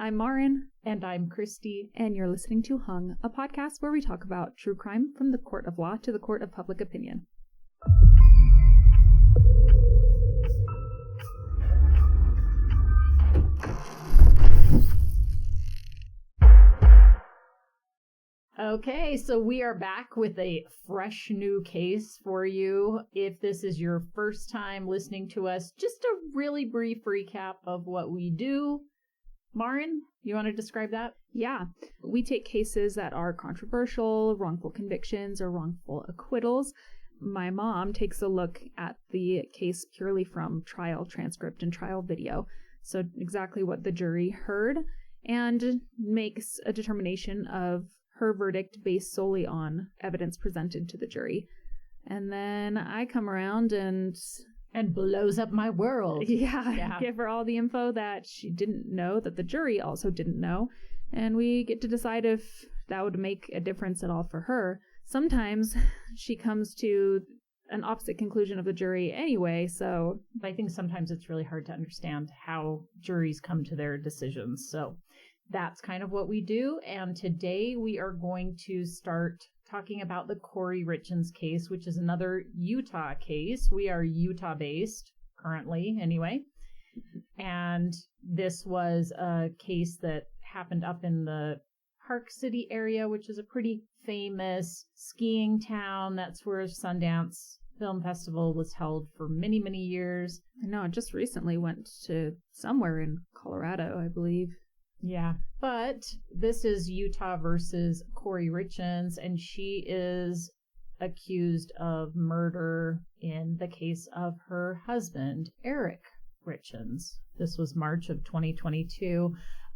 I'm Maryn. And I'm Christie. And you're listening to Hung, a podcast where we talk about true crime from the court of law to the court of public opinion. Okay, so we are back with a fresh new case for you. If this is your first time listening to us, just a really brief recap of what we do. Maryn, you want to describe that? Yeah, we take cases that are controversial, wrongful convictions, or wrongful acquittals. My mom takes a look at the case purely from trial transcript and trial video, so exactly what the jury heard, and makes a determination of her verdict based solely on evidence presented to the jury. And then I come around and blows up my world. Yeah, give her all the info that she didn't know, that the jury also didn't know, and we get to decide if that would make a difference at all for her. Sometimes she comes to an opposite conclusion of the jury anyway, so I think sometimes it's really hard to understand how juries come to their decisions. So that's kind of what we do, and today we are going to start talking about the Kouri Richins case, which is another Utah case. We are Utah-based currently, anyway, and this was a case that happened up in the Park City area, which is a pretty famous skiing town. That's where Sundance Film Festival was held for many, many years. I know, it just recently went to somewhere in Colorado, I believe. Yeah, but this is Utah versus Kouri Richins, and she is accused of murder in the case of her husband, Eric Richins. This was March of 2022.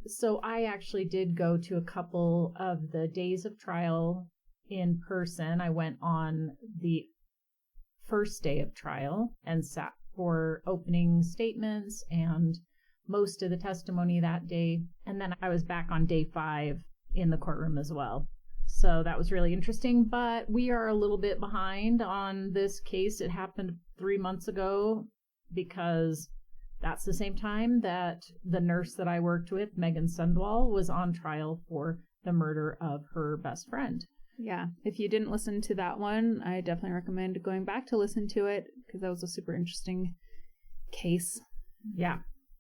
So I actually did go to a couple of the days of trial in person. I went on the first day of trial and sat for opening statements and most of the testimony that day. And then I was back on day 5 in the courtroom as well. So that was really interesting, but we are a little bit behind on this case. It happened 3 months ago because that's the same time that the nurse that I worked with, Megan Sundwall, was on trial for the murder of her best friend. Yeah, if you didn't listen to that one, I definitely recommend going back to listen to it because that was a super interesting case.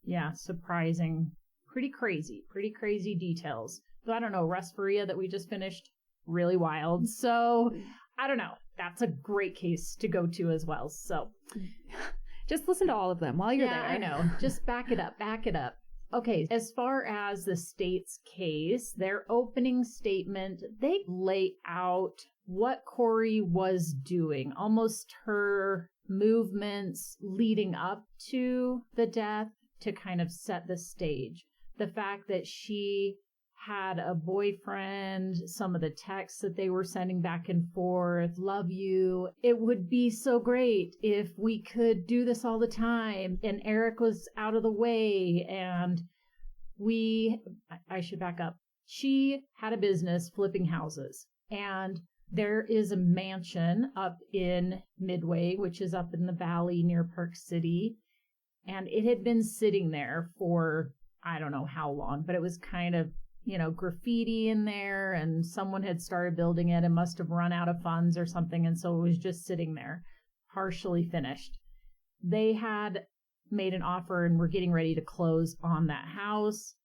Yeah, surprising. Pretty crazy details. So I don't know, Resperia that we just finished, really wild. So I don't know. That's a great case to go to as well. So just listen to all of them while you're there. I know. Just back it up. Okay, as far as the state's case, their opening statement, they lay out what Kouri was doing, almost her movements leading up to the death, to kind of set the stage. The fact that she had a boyfriend, some of the texts that they were sending back and forth, love you, it would be so great if we could do this all the time, and Eric was out of the way, and I should back up. She had a business flipping houses, and there is a mansion up in Midway, which is up in the valley near Park City. And it had been sitting there for, I don't know how long, but it was kind of, graffiti in there, and someone had started building it and must have run out of funds or something. And so it was just sitting there, partially finished. They had made an offer and were getting ready to close on that house.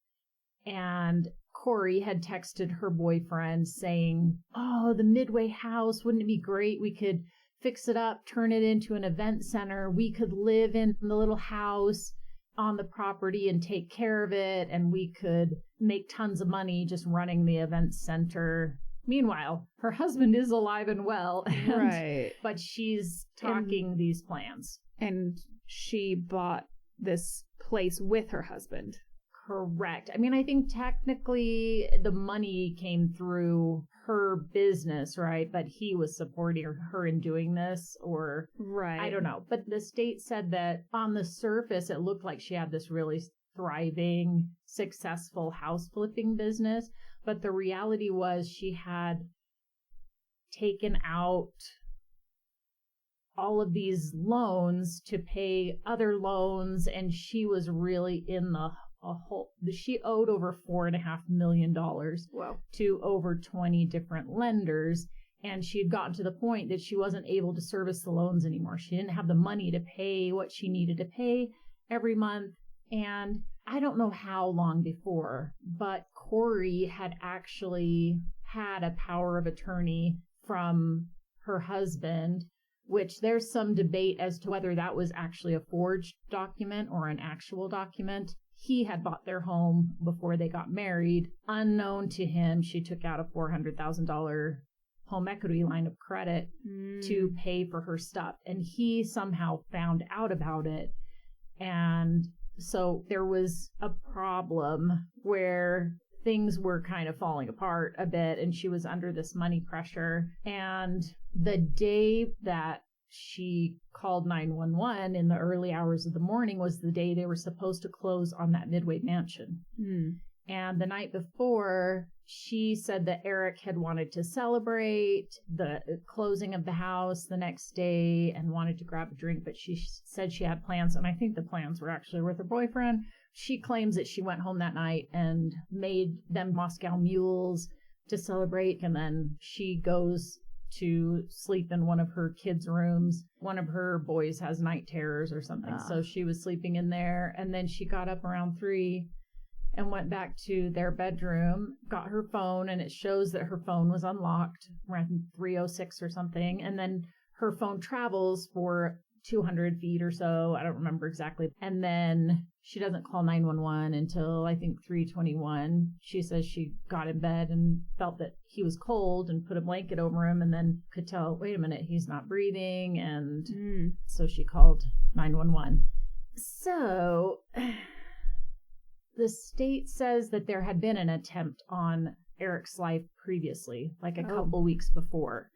And Kouri had texted her boyfriend saying, "Oh, the Midway house, wouldn't it be great? We could fix it up, turn it into an event center. We could live in the little house on the property and take care of it, and we could make tons of money just running the event center." Meanwhile, her husband is alive and well, right? But she's talking these plans. And she bought this place with her husband. Correct. I mean, I think technically the money came through her business, right? But he was supporting her in doing this, or right. I don't know. But the state said that on the surface, it looked like she had this really thriving, successful house flipping business. But the reality was she had taken out all of these loans to pay other loans, and she was really in the she owed over $4.5 million Wow. to over 20 different lenders. And she had gotten to the point that she wasn't able to service the loans anymore. She didn't have the money to pay what she needed to pay every month. And I don't know how long before, but Kouri had actually had a power of attorney from her husband, which there's some debate as to whether that was actually a forged document or an actual document. He had bought their home before they got married. Unknown to him, she took out a $400,000 home equity line of credit to pay for her stuff. And he somehow found out about it. And so there was a problem where things were kind of falling apart a bit, and she was under this money pressure. And the day that she called 911 in the early hours of the morning was the day they were supposed to close on that Midway mansion. And the night before, she said that Eric had wanted to celebrate the closing of the house the next day and wanted to grab a drink, but she said she had plans, and I think the plans were actually with her boyfriend. She claims that she went home that night and made them Moscow mules to celebrate, and then she goes to sleep in one of her kids' rooms. One of her boys has night terrors or something, so she was sleeping in there, and then she got up around 3 and went back to their bedroom, got her phone, and it shows that her phone was unlocked around 3:06 or something. And then her phone travels for 200 feet or so. I don't remember exactly. And then she doesn't call 911 until I think 3:21. She says she got in bed and felt that he was cold and put a blanket over him, and then could tell, wait a minute, he's not breathing. And so she called 911. So the state says that there had been an attempt on Eric's life previously, like a couple weeks before,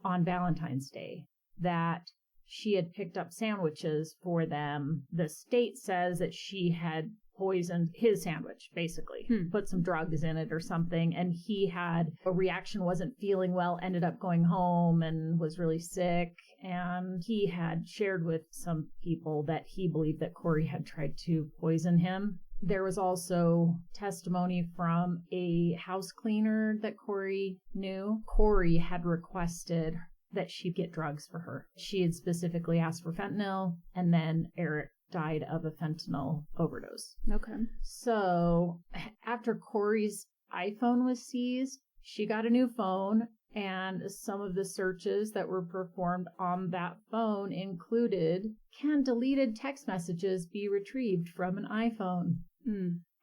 on Valentine's Day, that she had picked up sandwiches for them. The state says that she had poisoned his sandwich, basically, put some drugs in it or something, and he had a reaction, wasn't feeling well, ended up going home and was really sick. And he had shared with some people that he believed that Kouri had tried to poison him. There was also testimony from a house cleaner that Kouri knew. Kouri had requested that she get drugs for her. She had specifically asked for fentanyl, and then Eric died of a fentanyl overdose. Okay. So after Kouri's iPhone was seized, she got a new phone, and some of the searches that were performed on that phone included, can deleted text messages be retrieved from an iPhone?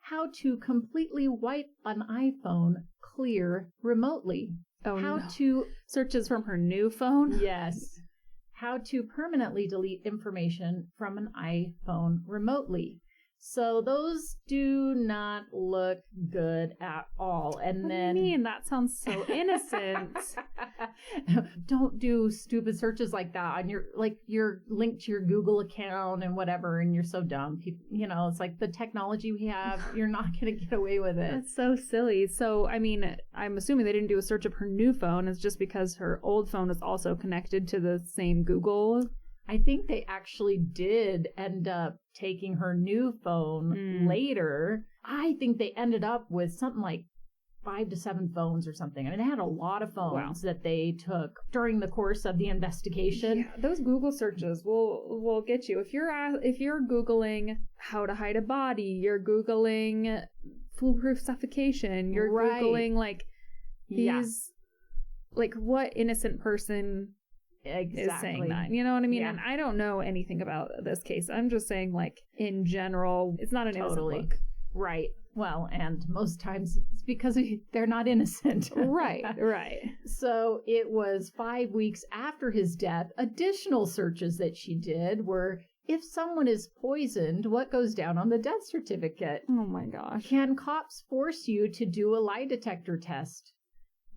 How to completely wipe an iPhone clear remotely. Searches from her new phone? Yes. How to permanently delete information from an iPhone remotely. So those do not look good at all. And what then, do you mean? That sounds so innocent. Don't do stupid searches like that on you're linked to your Google account and whatever, and you're so dumb. People, it's like the technology we have, you're not going to get away with it. That's so silly. So, I mean, I'm assuming they didn't do a search of her new phone. It's just because her old phone is also connected to the same Google. I think they actually did end up taking her new phone later. I think they ended up with something like 5 to 7 phones or something. I mean, they had a lot of phones that they took during the course of the investigation. Yeah, those Google searches will get you. If you're Googling how to hide a body, you're Googling foolproof suffocation, you're Googling like what innocent person is saying that, you know what I mean? Yeah. And I don't know anything about this case. I'm just saying, like, in general, it's not an innocent look. Right. Well, and most times it's because they're not innocent. Right. So it was 5 weeks after his death. Additional searches that she did were, if someone is poisoned, what goes down on the death certificate? Oh my gosh. Can cops force you to do a lie detector test?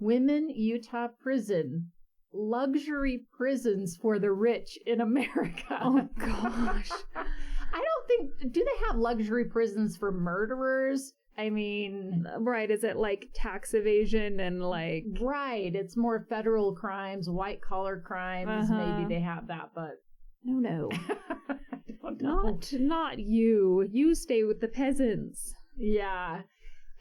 Women, Utah prison. Luxury prisons for the rich in America. Oh gosh. I don't think, do they have luxury prisons for murderers? I mean, right, is it like tax evasion and like, right, it's more federal crimes, white collar crimes. Maybe they have that, but no. don't know. Not you. You stay with the peasants. Yeah.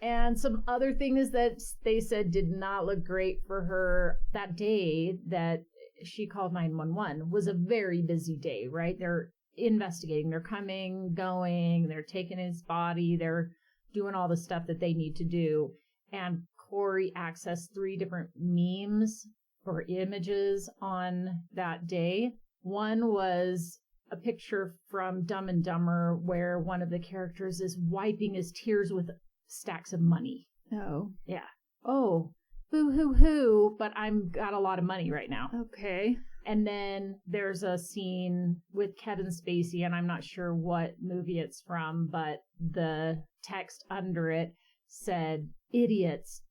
And some other things that they said did not look great for her that day that she called 911 was a very busy day, right? They're investigating. They're coming, going, they're taking his body, they're doing all the stuff that they need to do. And Kouri accessed 3 different memes or images on that day. One was a picture from Dumb and Dumber where one of the characters is wiping his tears with stacks of money. Oh. Yeah. Oh, boo-hoo-hoo, but I'm got a lot of money right now. Okay. And then there's a scene with Kevin Spacey, and I'm not sure what movie it's from, but the text under it said, idiots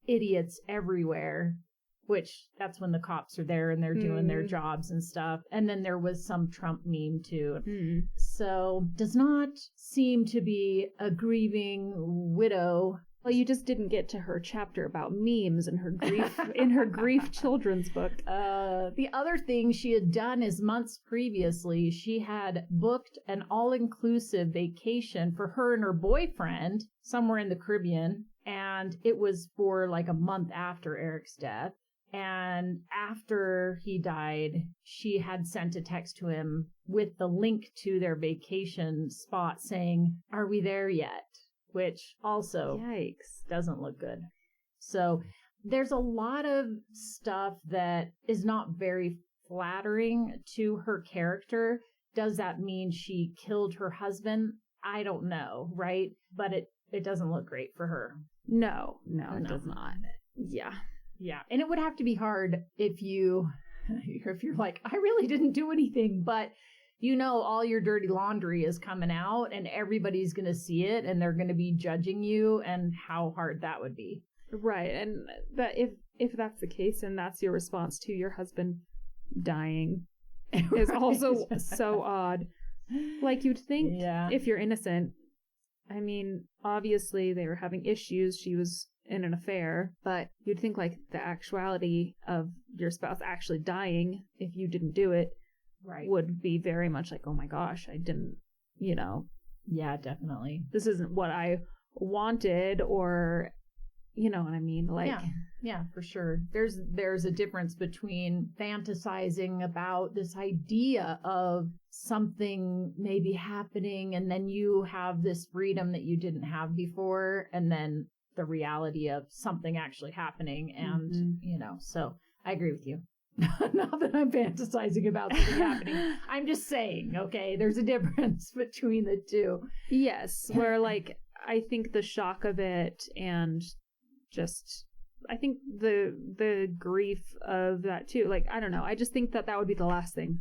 everywhere, which that's when the cops are there and they're doing their jobs and stuff. And then there was some Trump meme too. So does not seem to be a grieving widow. Well, you just didn't get to her chapter about memes and her grief in her grief children's book. The other thing she had done is months previously, she had booked an all-inclusive vacation for her and her boyfriend somewhere in the Caribbean. And it was for like a month after Eric's death. And after he died, she had sent a text to him with the link to their vacation spot saying, "Are we there yet?" Which also Yikes. doesn't look good. So there's a lot of stuff that is not very flattering to her character. Does that mean she killed her husband? I don't know, right? But it doesn't look great for her. No, it does not. Yeah. Yeah. And it would have to be hard if you're like, I really didn't do anything, but you know, all your dirty laundry is coming out and everybody's going to see it and they're going to be judging you, and how hard that would be. Right. And that if that's the case and that's your response to your husband dying is also so odd. Like, you'd think if you're innocent, I mean, obviously they were having issues. She was in an affair, but you'd think like the actuality of your spouse actually dying, if you didn't do it, would be very much like, oh my gosh, I didn't, Yeah, definitely. This isn't what I wanted, or, you know what I mean? Like, yeah, for sure. There's a difference between fantasizing about this idea of something maybe happening, and then you have this freedom that you didn't have before, and then the reality of something actually happening. And, so I agree with you. Not that I'm fantasizing about something happening. I'm just saying, okay, there's a difference between the two. Yes, where like, I think the shock of it and just, I think the grief of that too. Like, I don't know. I just think that would be the last thing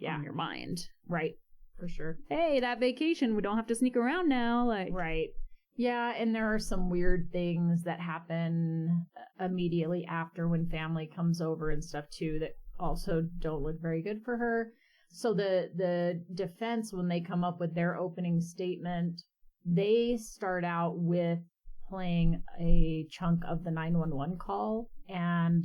on your mind. Right. For sure. Hey, that vacation, we don't have to sneak around now. Like, right. Yeah, and there are some weird things that happen immediately after when family comes over and stuff too that also don't look very good for her. So the defense, when they come up with their opening statement, they start out with playing a chunk of the 911 call, and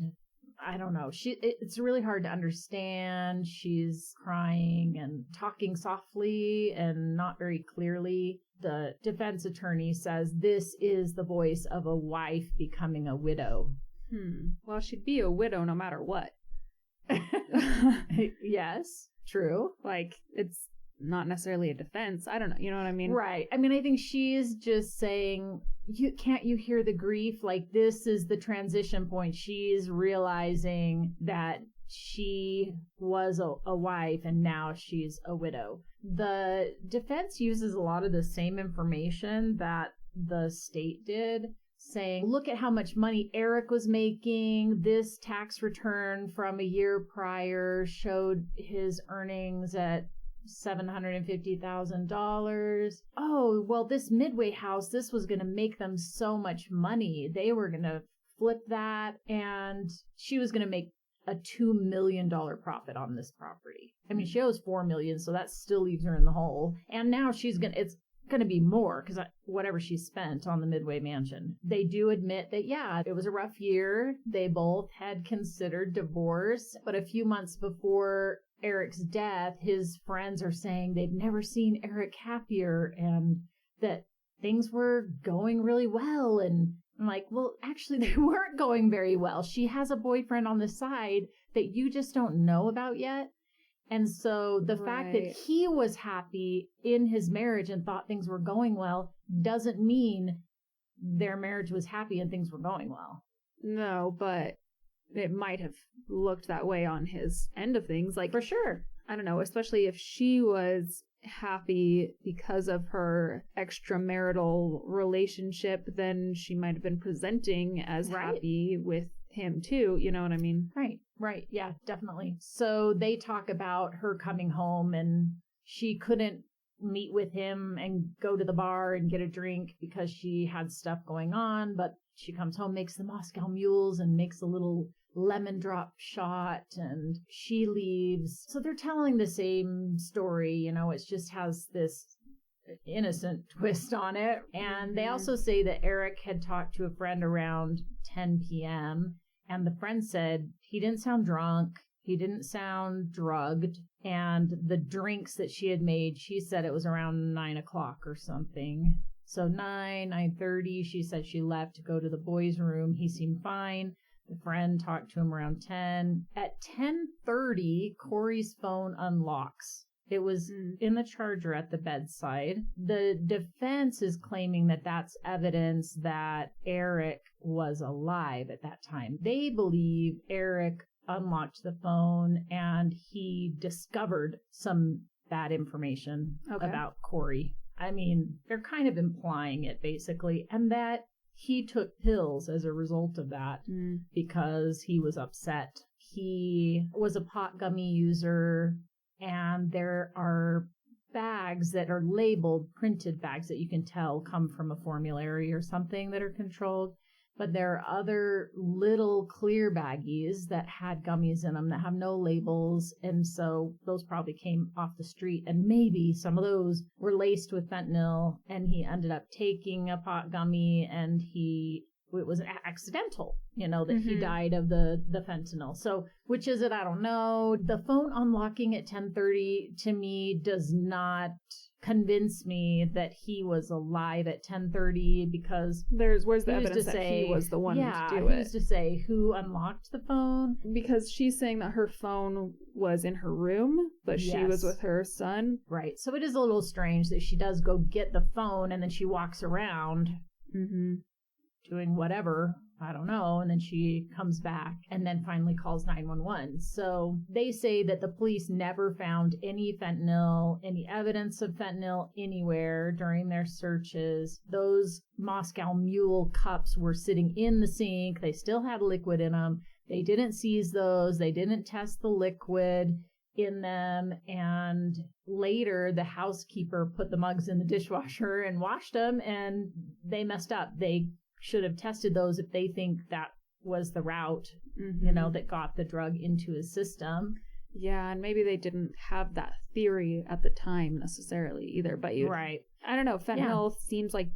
I don't know, it's really hard to understand. She's crying and talking softly and not very clearly. The defense attorney says this is the voice of a wife becoming a widow. Well, she'd be a widow no matter what. Yes, true. Like, it's not necessarily a defense. I don't know. You know what I mean? Right. I mean, I think she is just saying, can't you hear the grief? Like, this is the transition point. She's realizing that she was a wife and now she's a widow. The defense uses a lot of the same information that the state did, saying, look at how much money Eric was making. This tax return from a year prior showed his earnings at $750,000. Oh, well, this Midway house, this was going to make them so much money. They were going to flip that, and she was going to make a $2 million profit on this property. I mean, she owes $4 million, so that still leaves her in the hole. And now it's going to be more because whatever she spent on the Midway mansion. They do admit that, yeah, it was a rough year. They both had considered divorce, but a few months before Eric's death, his friends are saying they've never seen Eric happier and that things were going really well. And I'm like, well, actually, they weren't going very well. She has a boyfriend on the side that you just don't know about yet. And so the fact that he was happy in his marriage and thought things were going well doesn't mean their marriage was happy and things were going well. No, but it might have looked that way on his end of things. Like, for sure. I don't know, especially if she was happy because of her extramarital relationship, then she might have been presenting as happy with him too. You know what I mean? Right. Yeah, definitely. So they talk about her coming home and she couldn't meet with him and go to the bar and get a drink because she had stuff going on, but she comes home, makes the Moscow mules and makes a little lemon drop shot, and she leaves. So they're telling the same story, you know, it just has this innocent twist on it. And they also say that Eric had talked to a friend around 10 p.m. and the friend said he didn't sound drunk, he didn't sound drugged, and the drinks that she had made, she said it was around 9 o'clock or something. So 9:30, she said she left to go to the boys' room. He seemed fine. The friend talked to him around 10. At 10:30, Kouri's phone unlocks. It was in the charger at the bedside. The defense is claiming that that's evidence that Eric was alive at that time. They believe Eric unlocked the phone and he discovered some bad information about Kouri. I mean, they're kind of implying it basically, and that he took pills as a result of that because he was upset. He was a pot gummy user, and there are bags that are labeled, printed bags that you can tell come from a formulary or something that are controlled. But there are other little clear baggies that had gummies in them that have no labels. And so those probably came off the street. And maybe some of those were laced with fentanyl. And he ended up taking a pot gummy and it was accidental, you know, that he died of the fentanyl. So which is it? I don't know. The phone unlocking at 10:30 to me does not convince me that he was alive at 10:30 because where's the evidence that he was the one to do it? Who's to say who unlocked the phone? Because she's saying that her phone was in her room, but she was with her son. Right. So it is a little strange that she does go get the phone and then she walks around doing whatever, I don't know, and then she comes back and then finally calls 911. So they say that the police never found any fentanyl, any evidence of fentanyl anywhere during their searches. Those Moscow Mule cups were sitting in the sink. They still had liquid in them. They didn't seize those. They didn't test the liquid in them. And later, the housekeeper put the mugs in the dishwasher and washed them, and they messed up. They should have tested those if they think that was the route, you know, that got the drug into his system. Yeah, and maybe they didn't have that theory at the time necessarily either. But I don't know, fentanyl seems like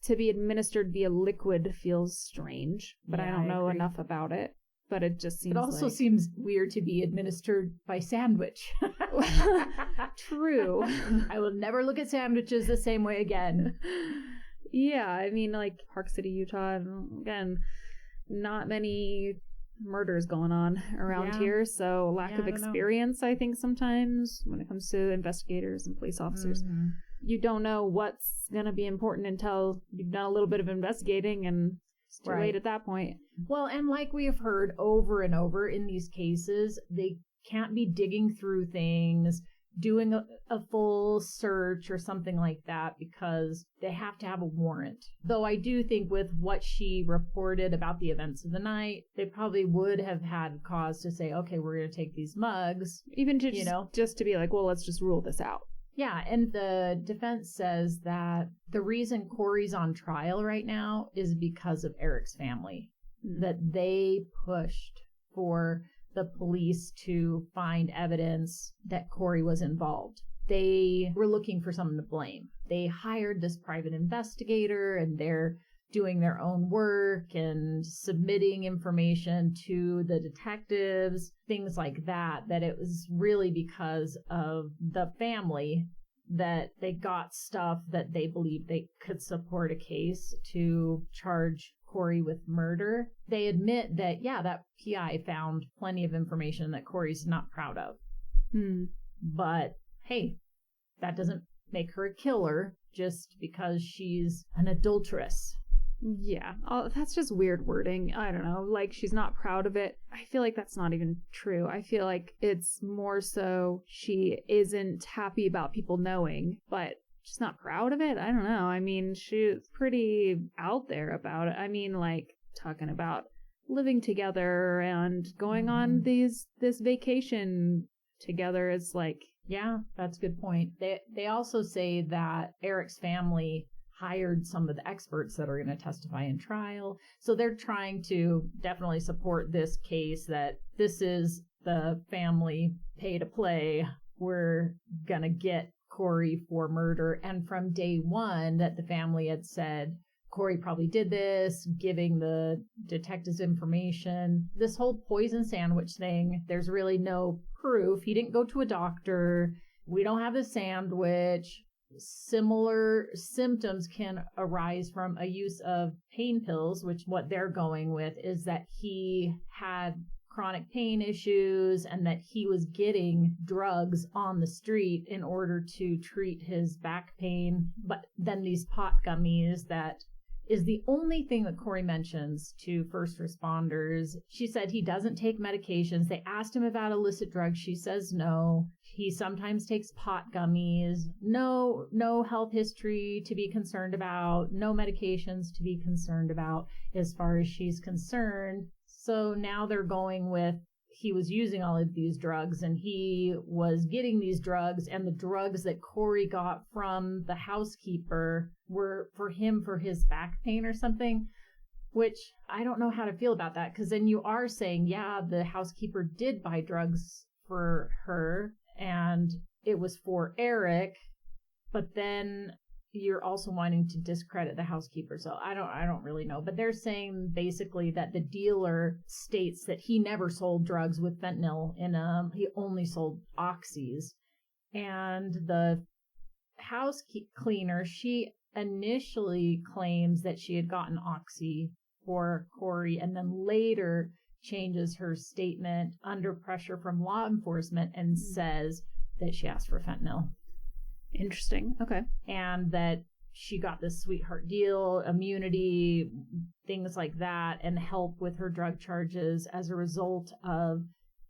to be administered via liquid feels strange, but I don't know enough about it. But it just seems It also seems weird to be administered by sandwich. True. I will never look at sandwiches the same way again. Yeah, I mean, like Park City, Utah, again, not many murders going on around here, so lack of experience, I think, sometimes when it comes to investigators and police officers. You don't know what's going to be important until you've done a little bit of investigating, and it's too late at that point. Well, and like we have heard over and over in these cases, they can't be digging through things, doing a full search or something like that because they have to have a warrant. Though I do think with what she reported about the events of the night, they probably would have had cause to say, okay, we're going to take these mugs. Even to just to be like, well, let's just rule this out. Yeah, and the defense says that the reason Kouri's on trial right now is because of Eric's family. That they pushed for the police to find evidence that Kouri was involved. They were looking for someone to blame. They hired this private investigator, and they're doing their own work and submitting information to the detectives, things like that, that it was really because of the family that they got stuff that they believed they could support a case to charge Kouri with murder. They admit that, yeah, that PI found plenty of information that Kouri's not proud of. But hey, that doesn't make her a killer just because she's an adulteress. Yeah, that's just weird wording. I don't know, like she's not proud of it. I feel like that's not even true. I feel like it's more so she isn't happy about people knowing, but she's not proud of it. I don't know. I mean, she's pretty out there about it. I mean, like talking about living together and going on this vacation together is like, yeah, that's a good point. They also say that Eric's family hired some of the experts that are going to testify in trial. So they're trying to definitely support this case, that this is the family pay to play. We're going to get Kouri for murder. And from day one that the family had said, Kouri probably did this, giving the detectives information. This whole poison sandwich thing, there's really no proof. He didn't go to a doctor. We don't have the sandwich. Similar symptoms can arise from a use of pain pills, which what they're going with is that he had chronic pain issues and that he was getting drugs on the street in order to treat his back pain. But then these pot gummies, that is the only thing that Kouri mentions to first responders. She said he doesn't take medications. They asked him about illicit drugs. She says no. He sometimes takes pot gummies. No health history to be concerned about. No medications to be concerned about as far as she's concerned. So now they're going with he was using all of these drugs and he was getting these drugs, and the drugs that Kouri got from the housekeeper were for him for his back pain or something, which I don't know how to feel about that, because then you are saying, yeah, the housekeeper did buy drugs for her and it was for Eric, but then you're also wanting to discredit the housekeeper. So I don't really know, but they're saying basically that the dealer states that he never sold drugs with fentanyl in them. He only sold oxys. And the house cleaner, she initially claims that she had gotten oxy for Kouri and then later changes her statement under pressure from law enforcement and says that she asked for fentanyl. Interesting. Okay. And that she got this sweetheart deal, immunity, things like that, and help with her drug charges as a result of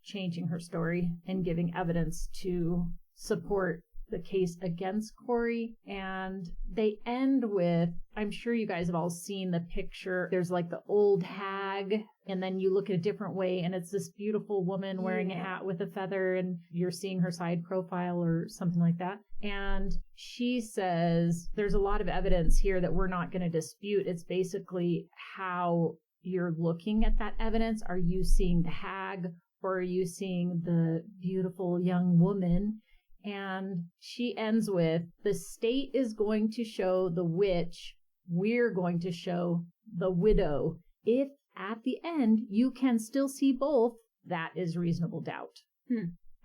changing her story and giving evidence to support the case against Kouri. And they end with, I'm sure you guys have all seen the picture. There's like the old hag, and then you look at a different way, and it's this beautiful woman wearing a hat with a feather, and you're seeing her side profile or something like that. And she says, there's a lot of evidence here that we're not going to dispute. It's basically how you're looking at that evidence. Are you seeing the hag, or are you seeing the beautiful young woman? And she ends with, the state is going to show the witch, we're going to show the widow. If at the end you can still see both, that is reasonable doubt.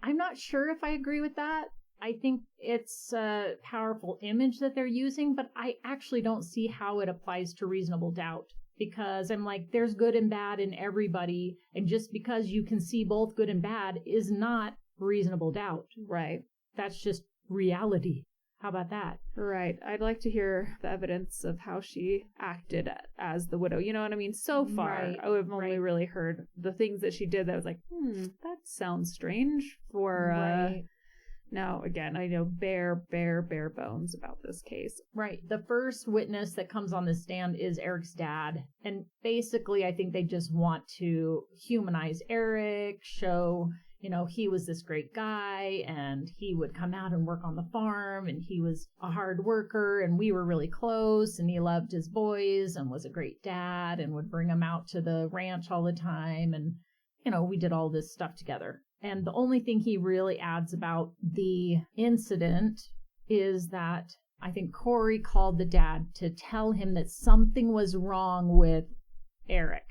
I'm not sure if I agree with that. I think it's a powerful image that they're using, but I actually don't see how it applies to reasonable doubt, because I'm like, there's good and bad in everybody, and just because you can see both good and bad is not reasonable doubt. Right. That's just reality. How about that? Right. I'd like to hear the evidence of how she acted as the widow. You know what I mean? So far, I've only really heard the things that she did that was like, that sounds strange for... Now, again, I know bare bones about this case. Right. The first witness that comes on the stand is Eric's dad. And basically, I think they just want to humanize Eric, show, you know, he was this great guy and he would come out and work on the farm and he was a hard worker and we were really close and he loved his boys and was a great dad and would bring them out to the ranch all the time. And, you know, we did all this stuff together. And the only thing he really adds about the incident is that I think Kouri called the dad to tell him that something was wrong with Eric.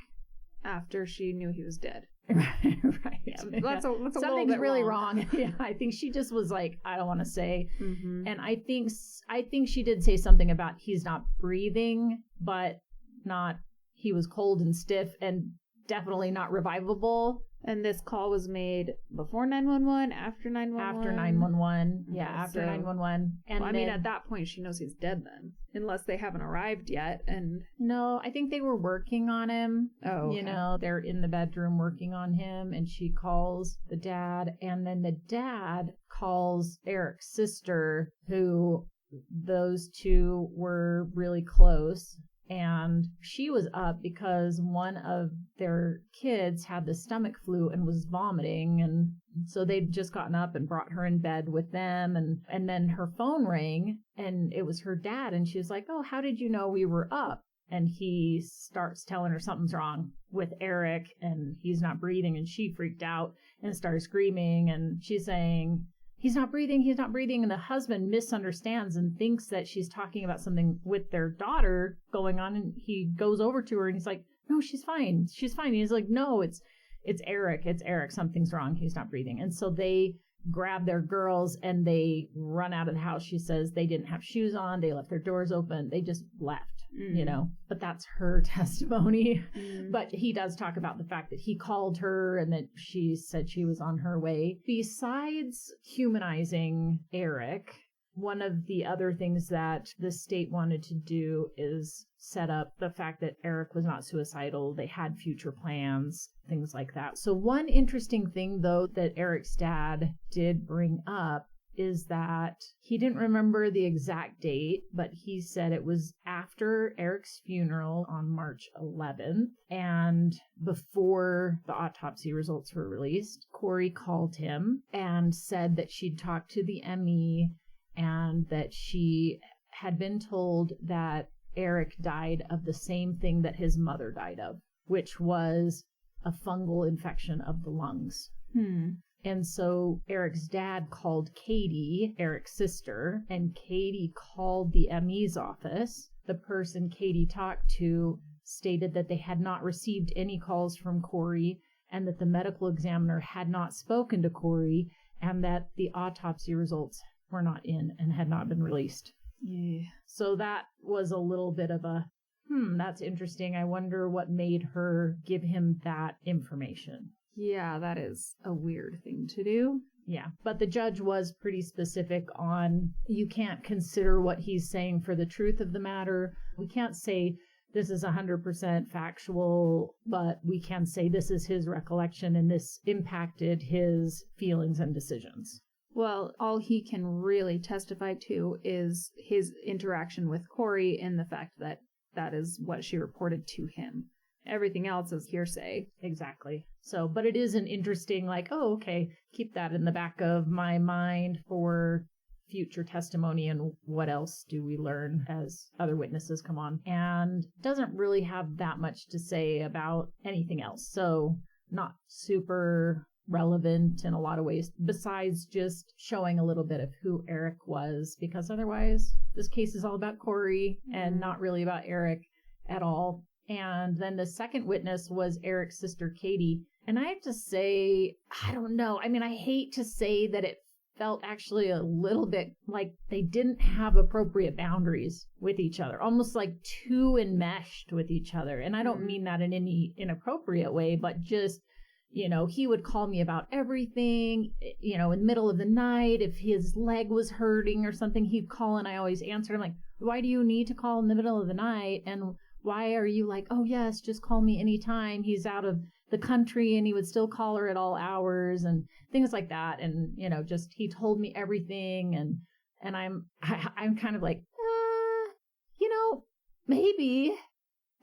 After she knew he was dead. Right. Yeah, that's a Something's little bit really wrong. Yeah, I think she just was like, I don't want to say. Mm-hmm. And I think she did say something about he's not breathing, but not he was cold and stiff and definitely not revivable. And this call was made before 911, after 911? After 911. Yeah, Okay, after so, 911. And well, I mean, at that point, she knows he's dead then. Unless they haven't arrived yet. And no, I think they were working on him. Oh, okay. You know, they're in the bedroom working on him, and she calls the dad. And then the dad calls Eric's sister, who those two were really close. And she was up because one of their kids had the stomach flu and was vomiting. And so they'd just gotten up and brought her in bed with them. And then her phone rang and it was her dad. And she was like, oh, how did you know we were up? And he starts telling her something's wrong with Eric and he's not breathing. And she freaked out and started screaming. And she's saying, he's not breathing. And the husband misunderstands and thinks that she's talking about something with their daughter going on. And he goes over to her and he's like, no, she's fine. And he's like, no, it's Eric. It's Eric. Something's wrong. He's not breathing. And so they grab their girls and they run out of the house. She says they didn't have shoes on. They left their doors open. They just left. You know, but that's her testimony. But he does talk about the fact that he called her and that she said she was on her way. Besides humanizing Eric, one of the other things that the state wanted to do is set up the fact that Eric was not suicidal. They had future plans, things like that. So one interesting thing, though, that Eric's dad did bring up is that he didn't remember the exact date, but he said it was after Eric's funeral on March 11th and before the autopsy results were released. Kouri called him and said that she'd talked to the ME and that she had been told that Eric died of the same thing that his mother died of, which was a fungal infection of the lungs. And so Eric's dad called Katie, Eric's sister, and Katie called the ME's office. The person Katie talked to stated that they had not received any calls from Kouri and that the medical examiner had not spoken to Kouri and that the autopsy results were not in and had not been released. Yeah. So that was a little bit of a, that's interesting. I wonder what made her give him that information. Yeah, that is a weird thing to do. Yeah, but the judge was pretty specific on you can't consider what he's saying for the truth of the matter. We can't say this is 100% factual, but we can say this is his recollection and this impacted his feelings and decisions. Well, all he can really testify to is his interaction with Kouri and the fact that that is what she reported to him. Everything else is hearsay. Exactly. So, but it is an interesting, like, oh, okay, keep that in the back of my mind for future testimony and what else do we learn as other witnesses come on. And doesn't really have that much to say about anything else. So, not super relevant in a lot of ways, besides just showing a little bit of who Eric was, because otherwise this case is all about Kouri and not really about Eric at all. And then the second witness was Eric's sister, Katie. And I have to say, I don't know. I mean, I hate to say that it felt actually a little bit like they didn't have appropriate boundaries with each other, almost like too enmeshed with each other. And I don't mean that in any inappropriate way, but just, you know, he would call me about everything, you know, in the middle of the night. If his leg was hurting or something, he'd call and I always answered. I'm like, why do you need to call in the middle of the night? And why are you like, oh, yes, just call me anytime. He's out of the country and he would still call her at all hours and things like that. And, you know, just he told me everything. And I'm kind of like, you know, maybe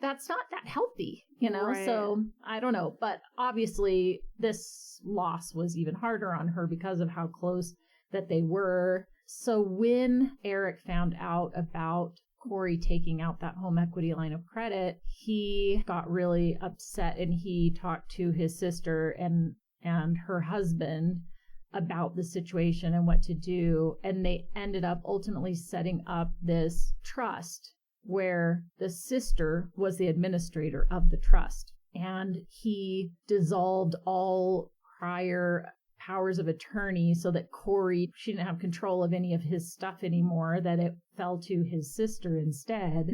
that's not that healthy, you know? Right. So I don't know. But obviously this loss was even harder on her because of how close that they were. So when Eric found out about Kouri taking out that home equity line of credit, he got really upset and he talked to his sister and her husband about the situation and what to do. And they ended up ultimately setting up this trust where the sister was the administrator of the trust. And he dissolved all prior powers of attorney so that Kouri, she didn't have control of any of his stuff anymore, that it fell to his sister instead.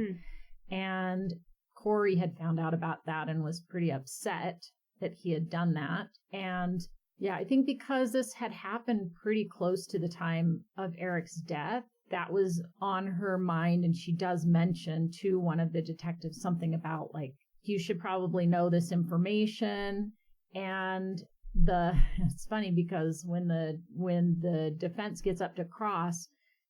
And Kouri had found out about that and was pretty upset that he had done that. And yeah, I think because this had happened pretty close to the time of Eric's death, that was on her mind. And she does mention to one of the detectives something about like, you should probably know this information. And it's funny because when the defense gets up to cross,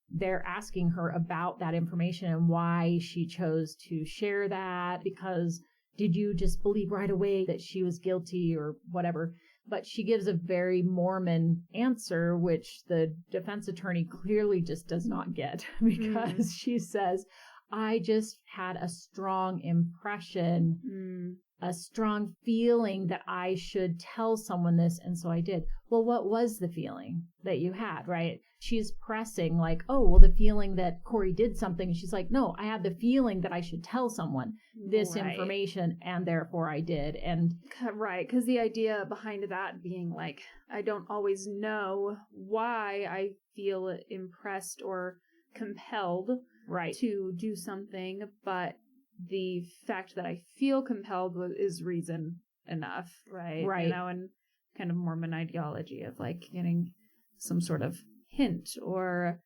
they're asking her about that information and why she chose to share that, because did you just believe right away that she was guilty or whatever? But she gives a very Mormon answer, which the defense attorney clearly just does not get, because she says, I just had a strong impression, a strong feeling that I should tell someone this. And so I did. Well, what was the feeling that you had, right? She's pressing like, oh, well, the feeling that Kouri did something. And she's like, no, I had the feeling that I should tell someone this information, and therefore I did. And right, because the idea behind that being like, I don't always know why I feel impressed or compelled to do something, but the fact that I feel compelled is reason enough, right? Right. You know, and kind of Mormon ideology of like getting some sort of hint or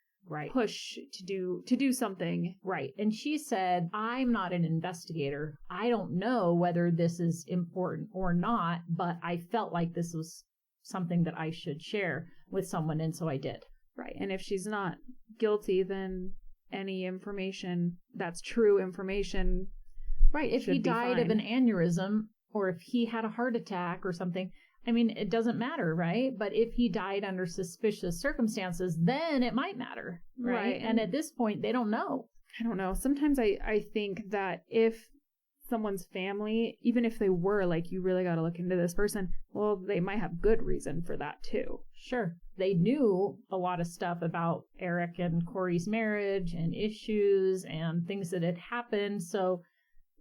push to do something. Right. And she said, I'm not an investigator. I don't know whether this is important or not, but I felt like this was something that I should share with someone, and so I did. Right. And if she's not guilty, then any information that's true information. Right. If he died of an aneurysm, or if he had a heart attack or something, I mean, it doesn't matter, right? But if he died under suspicious circumstances, then it might matter, right? And at this point, they don't know. I don't know. Sometimes I think that if someone's family, even if they were like, you really got to look into this person, well, they might have good reason for that too. Sure. They knew a lot of stuff about Eric and Kouri's marriage and issues and things that had happened. So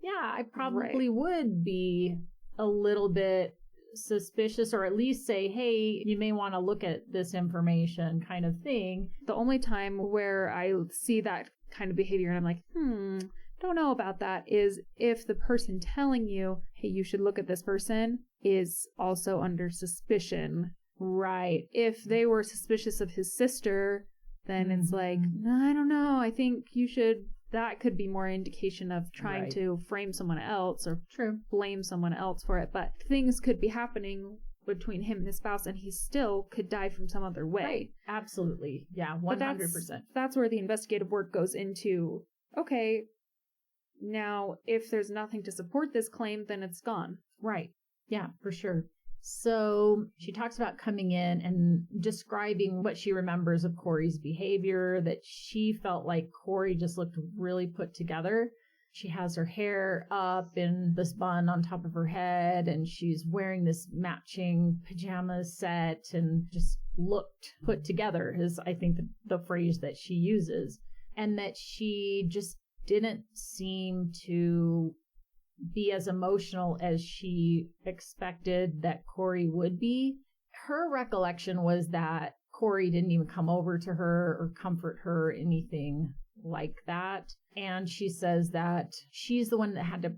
yeah, I probably would be a little bit suspicious, or at least say, hey, you may want to look at this information kind of thing. The only time where I see that kind of behavior and I'm like, don't know about that, is if the person telling you, hey, you should look at this person, is also under suspicion. Right. If they were suspicious of his sister, then it's like, I don't know, I think you should, that could be more indication of trying to frame someone else or blame someone else for it. But things could be happening between him and his spouse, and he still could die from some other way. Right. Absolutely. Yeah, 100%. That's where the investigative work goes into, okay, now if there's nothing to support this claim, then it's gone. Right. Yeah, for sure. So she talks about coming in and describing what she remembers of Kouri's behavior, that she felt like Kouri just looked really put together. She has her hair up in this bun on top of her head, and she's wearing this matching pajama set and just looked put together is, I think, the phrase that she uses. And that she just didn't seem to be as emotional as she expected that Kouri would be. Her recollection was that Kouri didn't even come over to her or comfort her, anything like that. And she says that she's the one that had to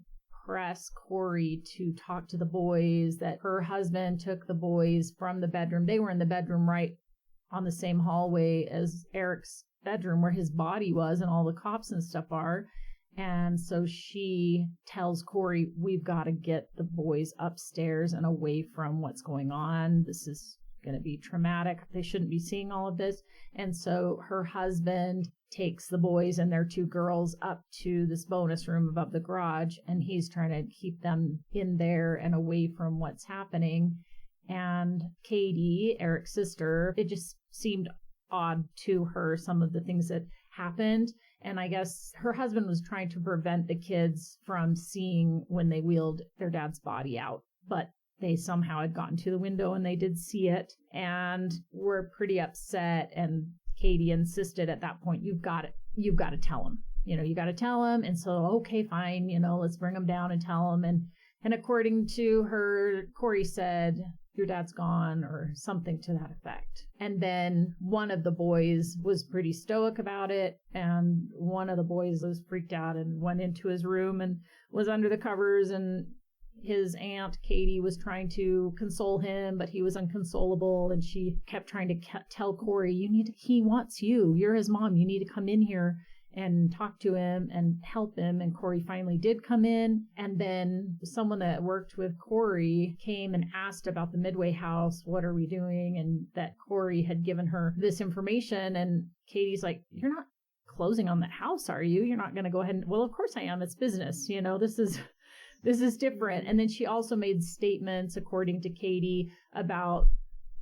press Kouri to talk to the boys, that her husband took the boys from the bedroom. They were in the bedroom right on the same hallway as Eric's bedroom where his body was and all the cops and stuff are. And so she tells Kouri, we've got to get the boys upstairs and away from what's going on. This is going to be traumatic. They shouldn't be seeing all of this. And so her husband takes the boys and their two girls up to this bonus room above the garage, and he's trying to keep them in there and away from what's happening. And Katie, Eric's sister, it just seemed odd to her, some of the things that happened. And I guess her husband was trying to prevent the kids from seeing when they wheeled their dad's body out. But they somehow had gotten to the window and they did see it and were pretty upset. And Katie insisted at that point, you've got to tell him. You got to tell him. And so, okay, fine, let's bring him down and tell him. And according to her, Kouri said, your dad's gone, or something to that effect. And then one of the boys was pretty stoic about it. And one of the boys was freaked out and went into his room and was under the covers. And his aunt, Katie, was trying to console him, but he was inconsolable. And she kept trying to tell Kouri, he wants you. You're his mom. You need to come in here and talk to him and help him. And Kouri finally did come in. And then someone that worked with Kouri came and asked about the Midway house. What are we doing? And that Kouri had given her this information. And Katie's like, you're not closing on that house, are you? You're not going to go ahead and, well, of course I am. It's business. This is different. And then she also made statements, according to Katie, about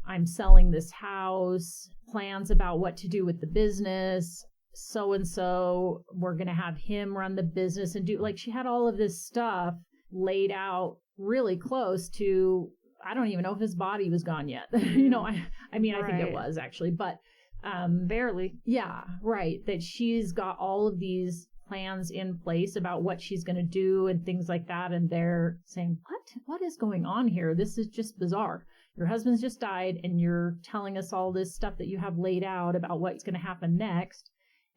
I'm selling this house, plans about what to do with the business. So-and-so, we're going to have him run the business and do, she had all of this stuff laid out really close to, I don't even know if his body was gone yet. I think it was actually, but barely. Yeah, right. That she's got all of these plans in place about what she's going to do and things like that. And they're saying, what is going on here? This is just bizarre. Your husband's just died and you're telling us all this stuff that you have laid out about what's going to happen next.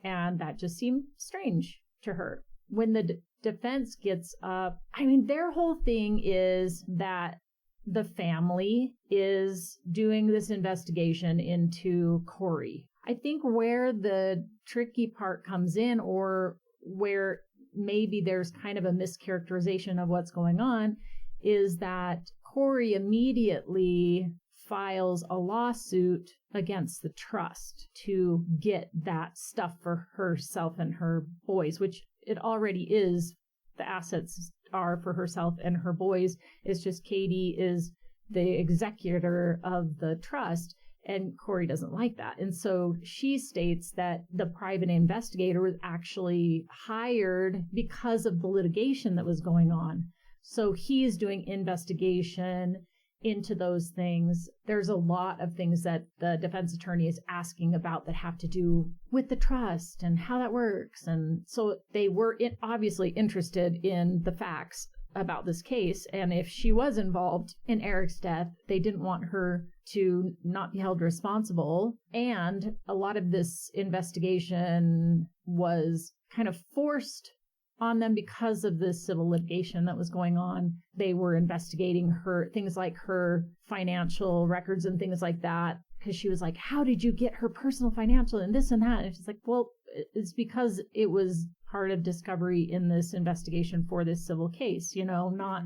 And that just seemed strange to her. When the defense gets up, their whole thing is that the family is doing this investigation into Kouri. I think where the tricky part comes in, or where maybe there's kind of a mischaracterization of what's going on, is that Kouri immediately files a lawsuit against the trust to get that stuff for herself and her boys, which it already is. The assets are for herself and her boys. It's just Katie is the executor of the trust, and Kouri doesn't like that. And so she states that the private investigator was actually hired because of the litigation that was going on. So he's doing investigation into those things. There's a lot of things that the defense attorney is asking about that have to do with the trust and how that works. And so they were obviously interested in the facts about this case. And if she was involved in Eric's death, they didn't want her to not be held responsible. And a lot of this investigation was kind of forced on them because of the civil litigation that was going on. They were investigating her, things like her financial records and things like that, because she was like, how did you get her personal financial and this and that? And she's like, well, it's because it was part of discovery in this investigation for this civil case, not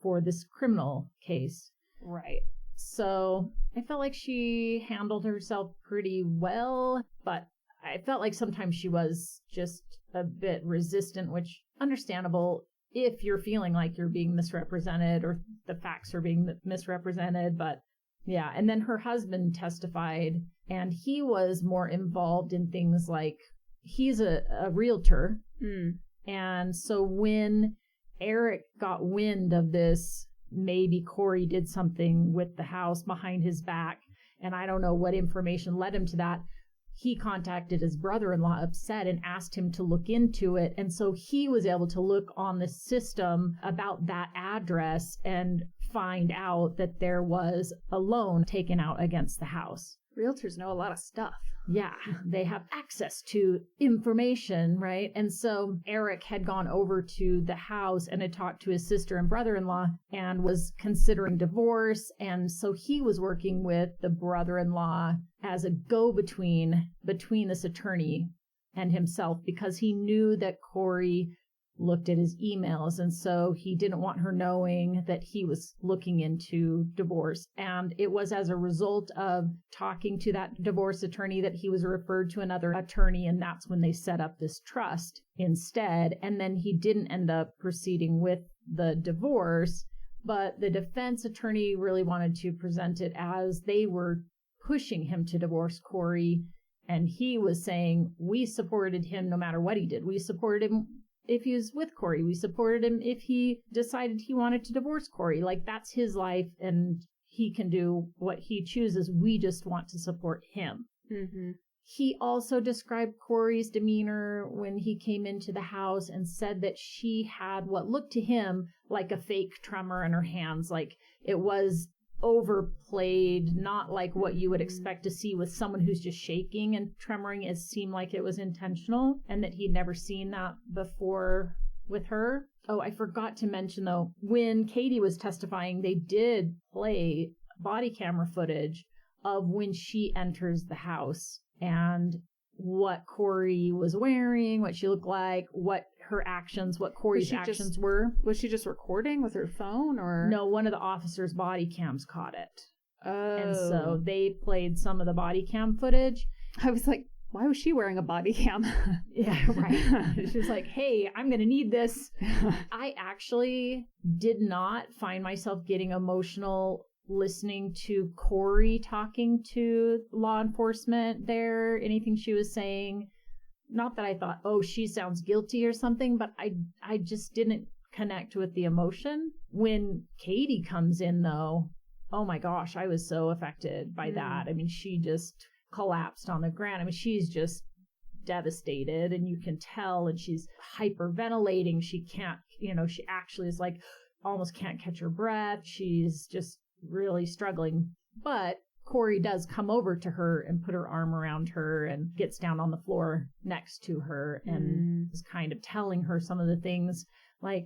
for this criminal case. Right. So I felt like she handled herself pretty well, but I felt like sometimes she was just a bit resistant, which understandable if you're feeling like you're being misrepresented or the facts are being misrepresented. But yeah, and then her husband testified, and he was more involved in things like, he's a realtor. And so when Eric got wind of this, maybe Kouri did something with the house behind his back, and I don't know what information led him to that. He contacted his brother-in-law upset and asked him to look into it. And so he was able to look on the system about that address and find out that there was a loan taken out against the house. Realtors know a lot of stuff. Yeah, they have access to information, right? And so Eric had gone over to the house and had talked to his sister and brother-in-law and was considering divorce. And so he was working with the brother-in-law as a go-between between this attorney and himself, because he knew that Kouri looked at his emails, and so he didn't want her knowing that he was looking into divorce. And it was as a result of talking to that divorce attorney that he was referred to another attorney, and that's when they set up this trust instead. And then he didn't end up proceeding with the divorce, but the defense attorney really wanted to present it as they were pushing him to divorce Kouri, and he was saying, we supported him no matter what he did. We supported him if he was with Kouri. We supported him if he decided he wanted to divorce Kouri. Like, that's his life, and he can do what he chooses. We just want to support him. Mm-hmm. He also described Kouri's demeanor when he came into the house and said that she had what looked to him like a fake tremor in her hands. Like, it was overplayed, not like what you would expect to see with someone who's just shaking and tremoring. It seemed like it was intentional, and that he'd never seen that before with her. Oh, I forgot to mention, though, when Katie was testifying, they did play body camera footage of when she enters the house and what Kouri was wearing, what she looked like, what her actions, what Kouri's actions were. Was she just recording with her phone, or? No, one of the officers' body cams caught it. Oh. And so they played some of the body cam footage. I was like, why was she wearing a body cam? Yeah, right. She was like, hey, I'm going to need this. I actually did not find myself getting emotional listening to Kouri talking to law enforcement there, anything she was saying. Not that I thought, oh, she sounds guilty or something, but I just didn't connect with the emotion. When Katie comes in, though, oh my gosh, I was so affected by that. I mean, she just collapsed on the ground. I mean, she's just devastated, and you can tell, and she's hyperventilating. She can't, she actually is like almost can't catch her breath. She's just really struggling. But Kouri does come over to her and put her arm around her and gets down on the floor next to her and is kind of telling her some of the things like,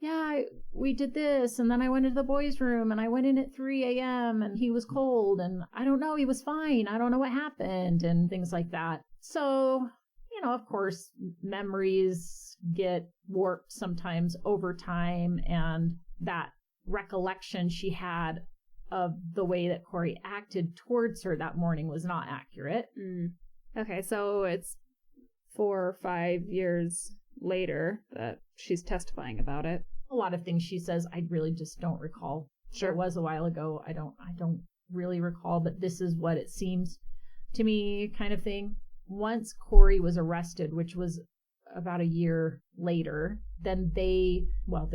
yeah, we did this, and then I went into the boys' room, and I went in at 3 a.m. and he was cold, and I don't know, he was fine. I don't know what happened, and things like that. So, of course, memories get warped sometimes over time, and that recollection she had of the way that Kouri acted towards her that morning was not accurate. Okay, so it's 4 or 5 years later that she's testifying about it. A lot of things she says I really just don't recall. Sure. It was a while ago. I don't really recall, but this is what it seems to me, kind of thing. Once Kouri was arrested, which was about a year later, then the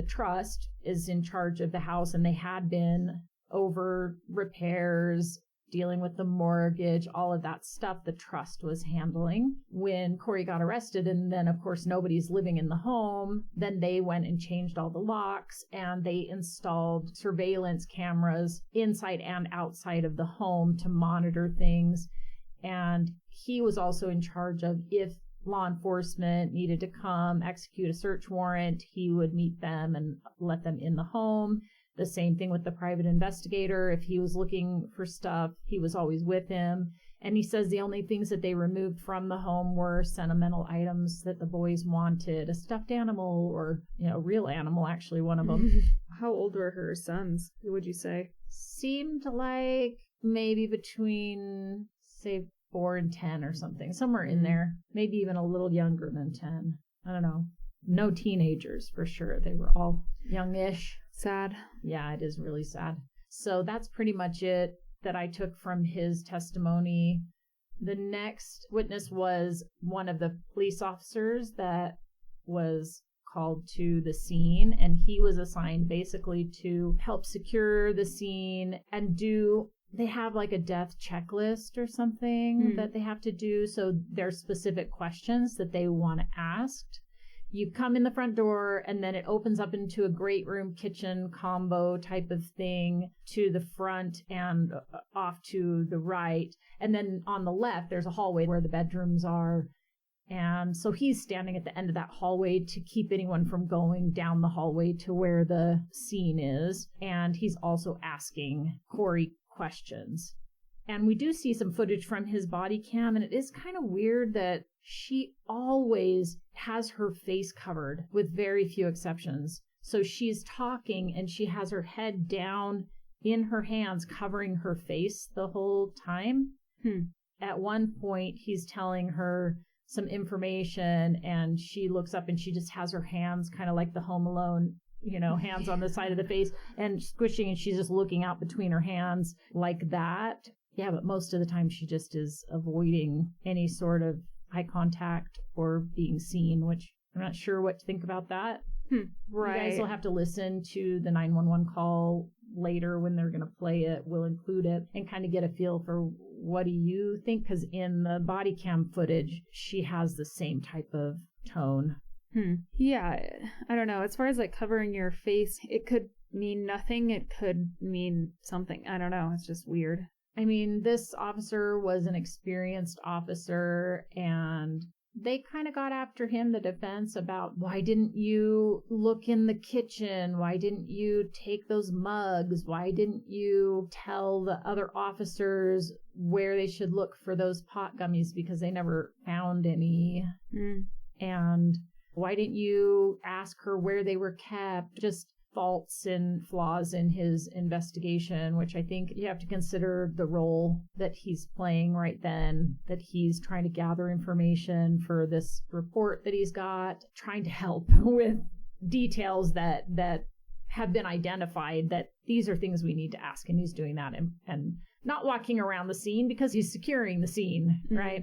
trust is in charge of the house, and they had been over repairs, dealing with the mortgage, all of that stuff the trust was handling. When Kouri got arrested, and then of course nobody's living in the home, then they went and changed all the locks, and they installed surveillance cameras inside and outside of the home to monitor things. And he was also in charge of, if law enforcement needed to come execute a search warrant, he would meet them and let them in the home. The same thing with the private investigator. If he was looking for stuff, he was always with him. And he says the only things that they removed from the home were sentimental items that the boys wanted, a stuffed animal, or, real animal, actually, one of them. How old were her sons, would you say? Seemed like maybe between, say, 4 and 10 or something, somewhere in there. Maybe even a little younger than 10. I don't know. No teenagers, for sure. They were all youngish. Sad. Yeah, it is really sad. So that's pretty much it that I took from his testimony. The next witness was one of the police officers that was called to the scene, and he was assigned basically to help secure the scene and they have like a death checklist or something that they have to do. So there's specific questions that they want asked. You come in the front door, and then it opens up into a great room kitchen combo type of thing to the front and off to the right. And then on the left, there's a hallway where the bedrooms are. And so he's standing at the end of that hallway to keep anyone from going down the hallway to where the scene is. And he's also asking Kouri questions. And we do see some footage from his body cam, and it is kind of weird that she always has her face covered with very few exceptions. So she's talking and she has her head down in her hands, covering her face the whole time. At one point, he's telling her some information, and she looks up and she just has her hands kind of like the Home Alone, hands on the side of the face and squishing, and she's just looking out between her hands like that. Yeah, but most of the time she just is avoiding any sort of eye contact or being seen, which I'm not sure what to think about that. Right. You guys will have to listen to the 911 call later when they're going to play it. We'll include it and kind of get a feel for what do you think? Because in the body cam footage, she has the same type of tone. Yeah, I don't know. As far as like covering your face, it could mean nothing. It could mean something. I don't know. It's just weird. I mean, this officer was an experienced officer, and they kind of got after him, the defense, about why didn't you look in the kitchen? Why didn't you take those mugs? Why didn't you tell the other officers where they should look for those pot gummies because they never found any? And why didn't you ask her where they were kept? Just faults and flaws in his investigation, which I think you have to consider the role that he's playing right then, that he's trying to gather information for this report that he's got, trying to help with details that have been identified, that these are things we need to ask, and he's doing that and not walking around the scene because he's securing the scene, right?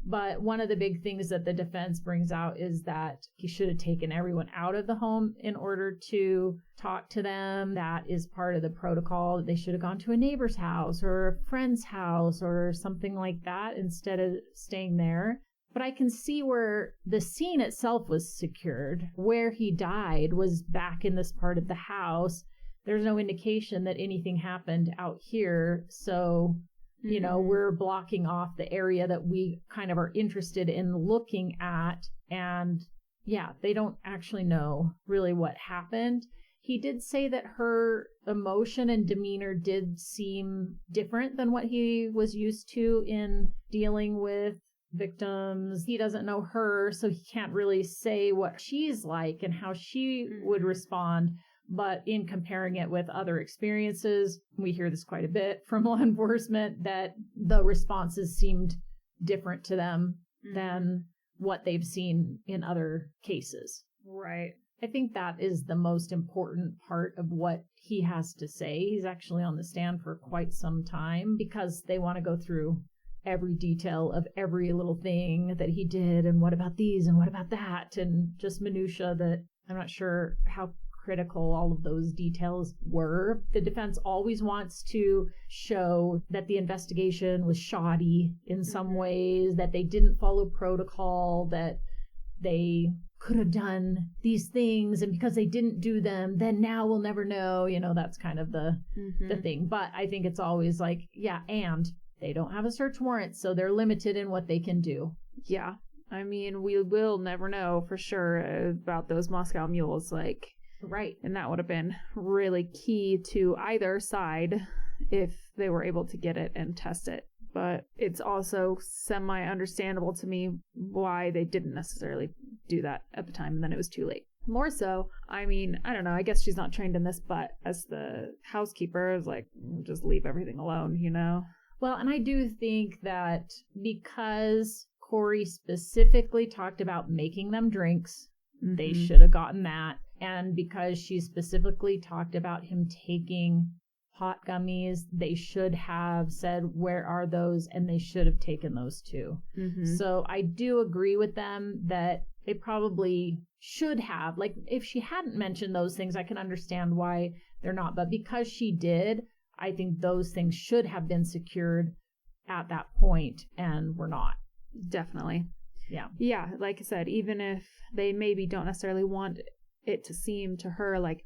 But one of the big things that the defense brings out is that he should have taken everyone out of the home in order to talk to them. That is part of the protocol. They should have gone to a neighbor's house or a friend's house or something like that instead of staying there. But I can see where the scene itself was secured. Where he died was back in this part of the house. There's no indication that anything happened out here. So, you know, we're blocking off the area that we kind of are interested in looking at. And yeah, they don't actually know really what happened. He did say that her emotion and demeanor did seem different than what he was used to in dealing with victims. He doesn't know her, so he can't really say what she's like and how she would respond. But in comparing it with other experiences, we hear this quite a bit from law enforcement, that the responses seemed different to them than what they've seen in other cases. Right. I think that is the most important part of what he has to say. He's actually on the stand for quite some time because they want to go through every detail of every little thing that he did, and what about these and what about that, and just minutia that I'm not sure how critical all of those details were. The defense always wants to show that the investigation was shoddy in some ways, that they didn't follow protocol, that they could have done these things, and because they didn't do them, then now we'll never know. You know, that's kind of the thing. But I think it's always like, yeah, and they don't have a search warrant, so they're limited in what they can do. Yeah. I mean, we will never know for sure about those Moscow mules, like, right. And that would have been really key to either side if they were able to get it and test it. But it's also semi-understandable to me why they didn't necessarily do that at the time, and then it was too late. More so, I mean, I don't know, I guess she's not trained in this, but as the housekeeper, is like, just leave everything alone, you know? Well, and I do think that because Kouri specifically talked about making them drinks, they should have gotten that. And because she specifically talked about him taking pot gummies, they should have said, where are those? And they should have taken those too. So I do agree with them that they probably should have. Like, if she hadn't mentioned those things, I can understand why they're not. But because she did, I think those things should have been secured at that point, and were not. Definitely. Yeah. Yeah, like I said, even if they maybe don't necessarily want it to seem to her like,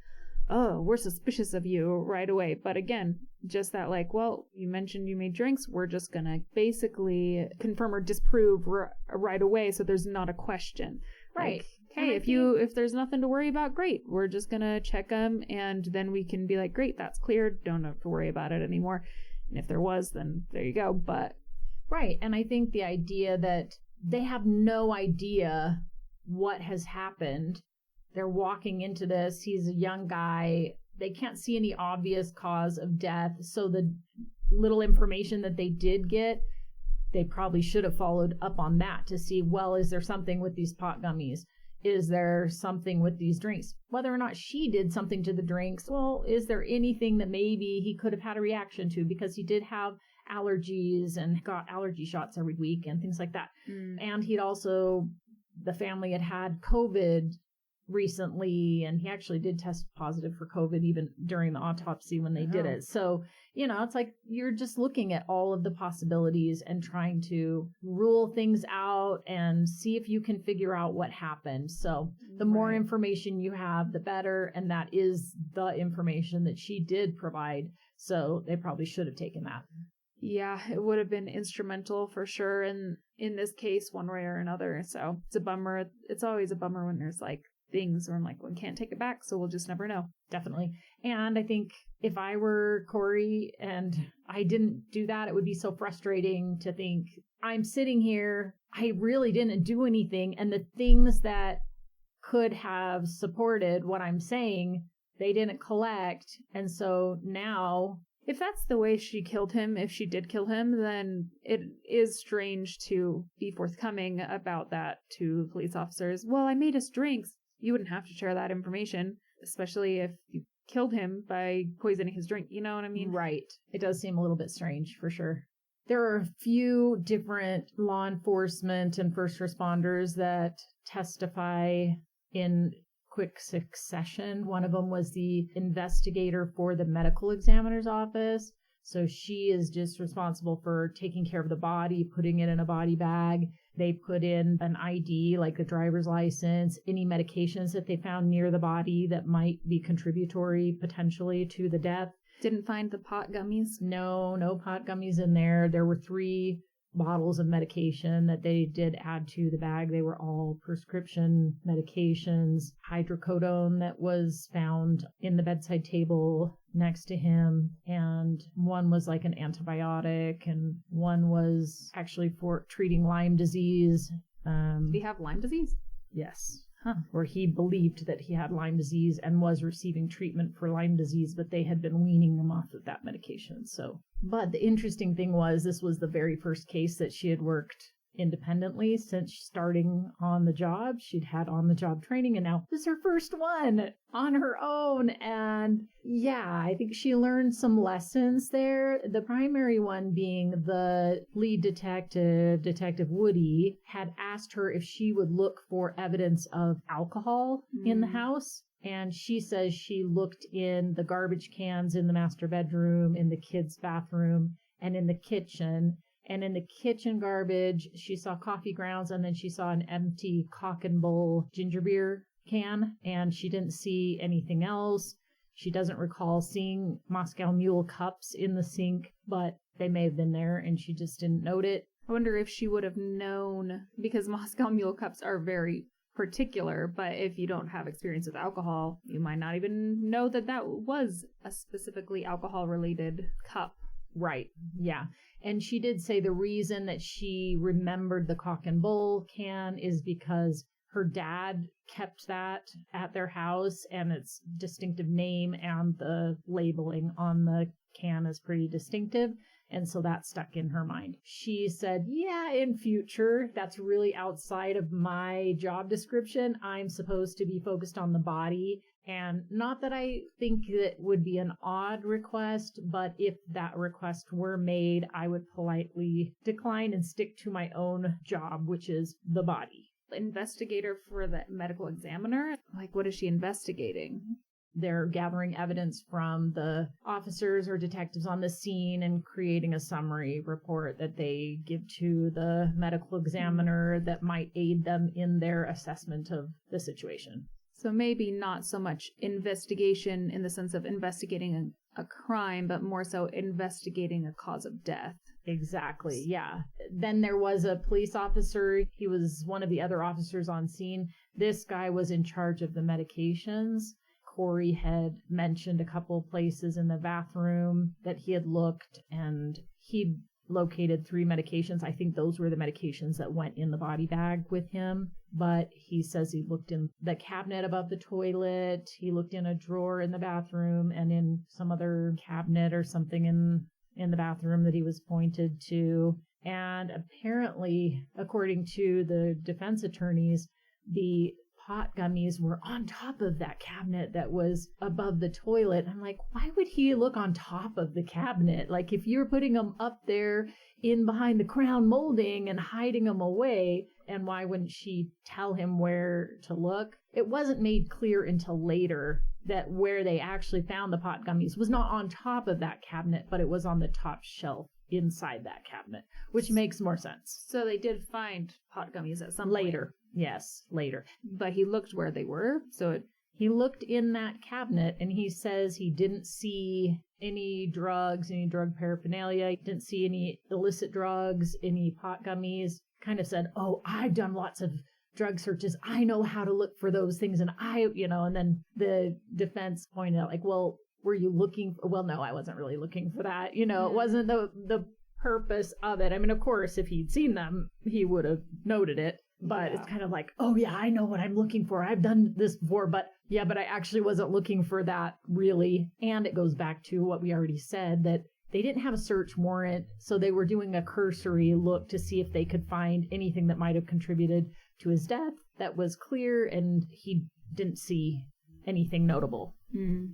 oh, we're suspicious of you right away. But again, just that, like, well, you mentioned you made drinks. We're just going to basically confirm or disprove right away, so there's not a question. Right. Like, hey, if there's nothing to worry about, great. We're just going to check them, and then we can be like, great, that's cleared. Don't have to worry about it anymore. And if there was, then there you go. But right. And I think the idea that they have no idea what has happened. They're walking into this. He's a young guy. They can't see any obvious cause of death. So the little information that they did get, they probably should have followed up on that to see, well, is there something with these pot gummies? Is there something with these drinks? Whether or not she did something to the drinks, well, is there anything that maybe he could have had a reaction to? Because he did have allergies and got allergy shots every week and things like that. And he'd also the family had COVID recently, and he actually did test positive for COVID even during the autopsy when they did it. So, it's like you're just looking at all of the possibilities and trying to rule things out and see if you can figure out what happened. So the more information you have, the better. And that is the information that she did provide. So they probably should have taken that. Yeah, it would have been instrumental for sure in this case, one way or another. So it's a bummer. It's always a bummer when there's like things where I'm like, we can't take it back, so we'll just never know. Definitely. And I think if I were Kouri and I didn't do that, it would be so frustrating to think I'm sitting here, I really didn't do anything, and the things that could have supported what I'm saying, they didn't collect. And so now, if that's the way she killed him, if she did kill him, then it is strange to be forthcoming about that to police officers. Well, I made us drinks. You wouldn't have to share that information, especially if you killed him by poisoning his drink. You know what I mean? Right. It does seem a little bit strange for sure. There are a few different law enforcement and first responders that testify in quick succession. One of them was the investigator for the medical examiner's office. So she is just responsible for taking care of the body, putting it in a body bag. They put in an ID, like a driver's license, any medications that they found near the body that might be contributory potentially to the death. Didn't find the pot gummies? No pot gummies in there. There were 3 bottles of medication that they did add to the bag. They were all prescription medications. Hydrocodone that was found in the bedside table next to him, and one was like an antibiotic, and one was actually for treating Lyme disease. Did he have Lyme disease? Yes. Where he believed that he had Lyme disease and was receiving treatment for Lyme disease, but they had been weaning him off of that medication. But the interesting thing was, this was the very first case that she had worked independently since starting on the job. She'd had on-the-job training, and now this is her first one on her own. And yeah, I think she learned some lessons there. The primary one being the lead detective, Detective Woody, had asked her if she would look for evidence of alcohol in the house. And she says she looked in the garbage cans in the master bedroom, in the kids' bathroom, and in the kitchen. And in the kitchen garbage, she saw coffee grounds, and then she saw an empty Cock and Bull ginger beer can, and she didn't see anything else. She doesn't recall seeing Moscow Mule cups in the sink, but they may have been there, and she just didn't note it. I wonder if she would have known, because Moscow Mule cups are very particular, but if you don't have experience with alcohol, you might not even know that that was a specifically alcohol-related cup. Right. Yeah. And she did say the reason that she remembered the Cock and Bull can is because her dad kept that at their house, and its distinctive name and the labeling on the can is pretty distinctive. And so that stuck in her mind. She said, yeah, in future, that's really outside of my job description. I'm supposed to be focused on the body. And not that I think that would be an odd request, but if that request were made, I would politely decline and stick to my own job, which is the body. Investigator for the medical examiner? Like, what is she investigating? They're gathering evidence from the officers or detectives on the scene and creating a summary report that they give to the medical examiner that might aid them in their assessment of the situation. So maybe not so much investigation in the sense of investigating a crime, but more so investigating a cause of death. Exactly, yeah. Then there was a police officer. He was one of the other officers on scene. This guy was in charge of the medications. Kouri had mentioned a couple of places in the bathroom that he had looked, and he'd located 3 medications. I think those were the medications that went in the body bag with him. But he says he looked in the cabinet above the toilet. He looked in a drawer in the bathroom and in some other cabinet or something in the bathroom that he was pointed to. And apparently, according to the defense attorneys, the pot gummies were on top of that cabinet that was above the toilet. I'm like, why would he look on top of the cabinet? Like, if you're putting them up there in behind the crown molding and hiding them away, and why wouldn't she tell him where to look? It wasn't made clear until later that where they actually found the pot gummies was not on top of that cabinet, but it was on the top shelf inside that cabinet, which makes more sense. So they did find pot gummies at some Later. point. Yes, later. But he looked where they were, so he looked in that cabinet and he says he didn't see any drugs, any drug paraphernalia. He didn't see any illicit drugs, any pot gummies. Kind of said, oh, I've done lots of drug searches. I know how to look for those things. And and then the defense pointed out, like, well, were you looking for, well, no, I wasn't really looking for that. It wasn't the purpose of it. I mean, of course, if he'd seen them, he would have noted it. But it's kind of like, oh, yeah, I know what I'm looking for. I've done this before. But I actually wasn't looking for that, really. And it goes back to what we already said, that they didn't have a search warrant. So they were doing a cursory look to see if they could find anything that might have contributed to his death that was clear. And he didn't see anything notable. Mm.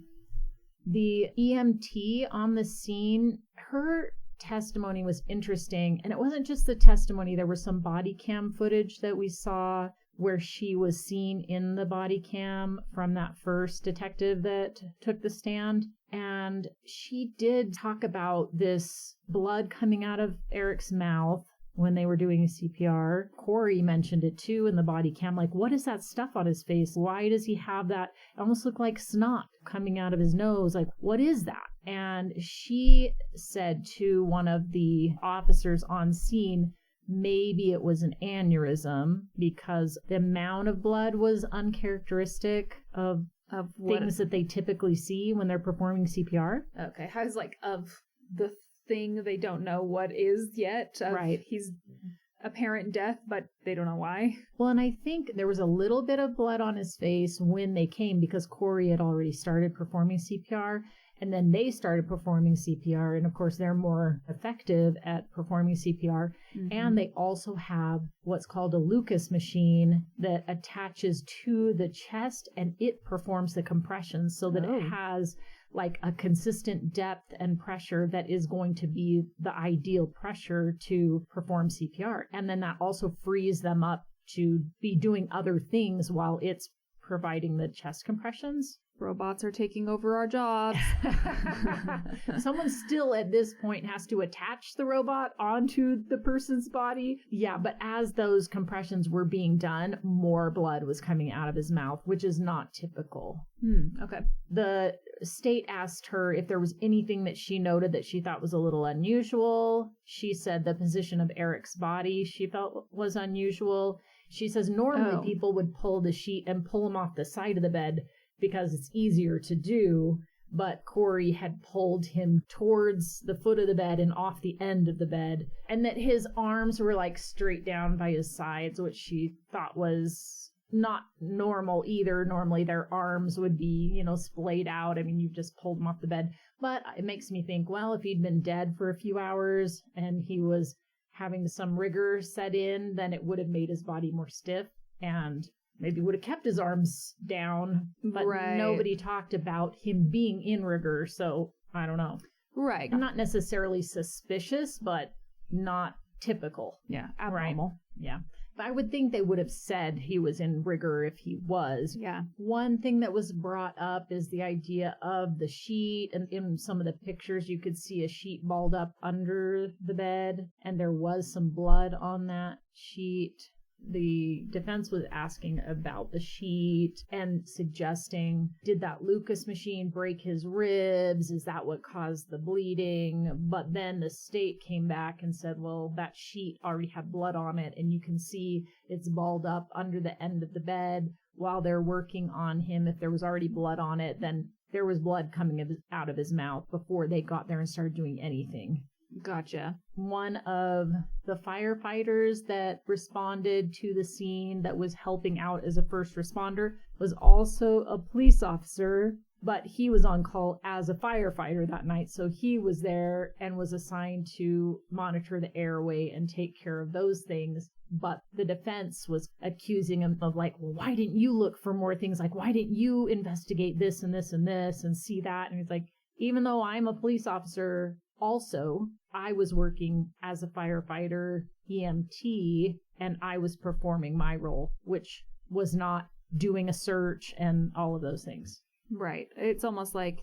The EMT on the scene, her testimony was interesting, and it wasn't just the testimony. There was some body cam footage that we saw where she was seen in the body cam from that first detective that took the stand, and she did talk about this blood coming out of Eric's mouth when they were doing CPR. Kouri mentioned it too in the body cam, like, what is that stuff on his face? Why does he have that? It almost looked like snot coming out of his nose. Like, what is that? And she said to one of the officers on scene, maybe it was an aneurysm because the amount of blood was uncharacteristic of things that they typically see when they're performing CPR. Okay, I was like, of the thing they don't know what is yet. Right. He's apparent death, but they don't know why. Well, and I think there was a little bit of blood on his face when they came because Kouri had already started performing CPR, and then they started performing CPR, and of course they're more effective at performing CPR. Mm-hmm. And they also have what's called a Lucas machine that attaches to the chest, and it performs the compressions so that it has like a consistent depth and pressure that is going to be the ideal pressure to perform CPR. And then that also frees them up to be doing other things while it's providing the chest compressions. Robots are taking over our jobs. Someone still at this point has to attach the robot onto the person's body. Yeah, but as those compressions were being done, more blood was coming out of his mouth, which is not typical. Okay. The state asked her if there was anything that she noted that she thought was a little unusual. She said the position of Eric's body she felt was unusual. She says normally people would pull the sheet and pull him off the side of the bed because it's easier to do, but Kouri had pulled him towards the foot of the bed and off the end of the bed, and that his arms were like straight down by his sides, which she thought was not normal either. Normally their arms would be, splayed out. I mean, you just pulled him off the bed. But it makes me think, well, if he'd been dead for a few hours and he was having some rigor set in, then it would have made his body more stiff and maybe would have kept his arms down, but nobody talked about him being in rigor, so I don't know. Right. I'm not necessarily suspicious, but not typical. Yeah, abnormal. Right. Yeah. But I would think they would have said he was in rigor if he was. Yeah. One thing that was brought up is the idea of the sheet, and in some of the pictures you could see a sheet balled up under the bed, and there was some blood on that sheet. The defense was asking about the sheet and suggesting, did that Lucas machine break his ribs? Is that what caused the bleeding? But then the state came back and said, well, that sheet already had blood on it, and you can see it's balled up under the end of the bed while they're working on him. If there was already blood on it, then there was blood coming out of his mouth before they got there and started doing anything. Gotcha. One of the firefighters that responded to the scene that was helping out as a first responder was also a police officer, but he was on call as a firefighter that night. So he was there and was assigned to monitor the airway and take care of those things. But the defense was accusing him of like, well, why didn't you look for more things? Like, why didn't you investigate this and this and this and see that? And he's like, even though I'm a police officer, also, I was working as a firefighter EMT, and I was performing my role, which was not doing a search and all of those things. Right. It's almost like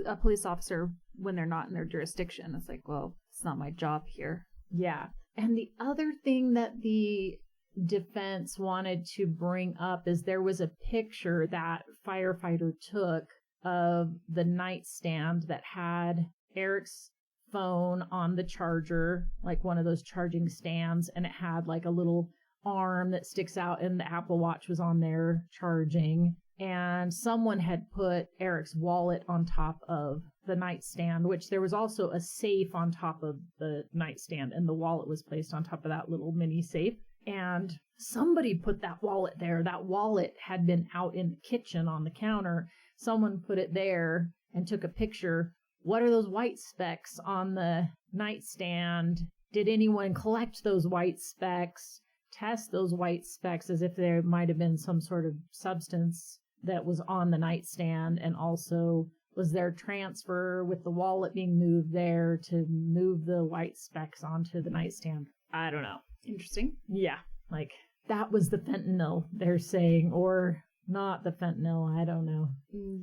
a police officer when they're not in their jurisdiction. It's like, well, it's not my job here. Yeah. And the other thing that the defense wanted to bring up is there was a picture that firefighter took of the nightstand that had Eric's phone on the charger, like one of those charging stands, and it had like a little arm that sticks out, and the Apple Watch was on there charging. And someone had put Eric's wallet on top of the nightstand, which there was also a safe on top of the nightstand, and the wallet was placed on top of that little mini safe. And somebody put that wallet there. That wallet had been out in the kitchen on the counter. Someone put it there and took a picture. What are those white specks on the nightstand? Did anyone collect those white specks? Test those white specks as if there might have been some sort of substance that was on the nightstand, and also was there transfer with the wallet being moved there to move the white specks onto the nightstand? I don't know. Interesting. Yeah, like that was the fentanyl, they're saying, or not the fentanyl, I don't know.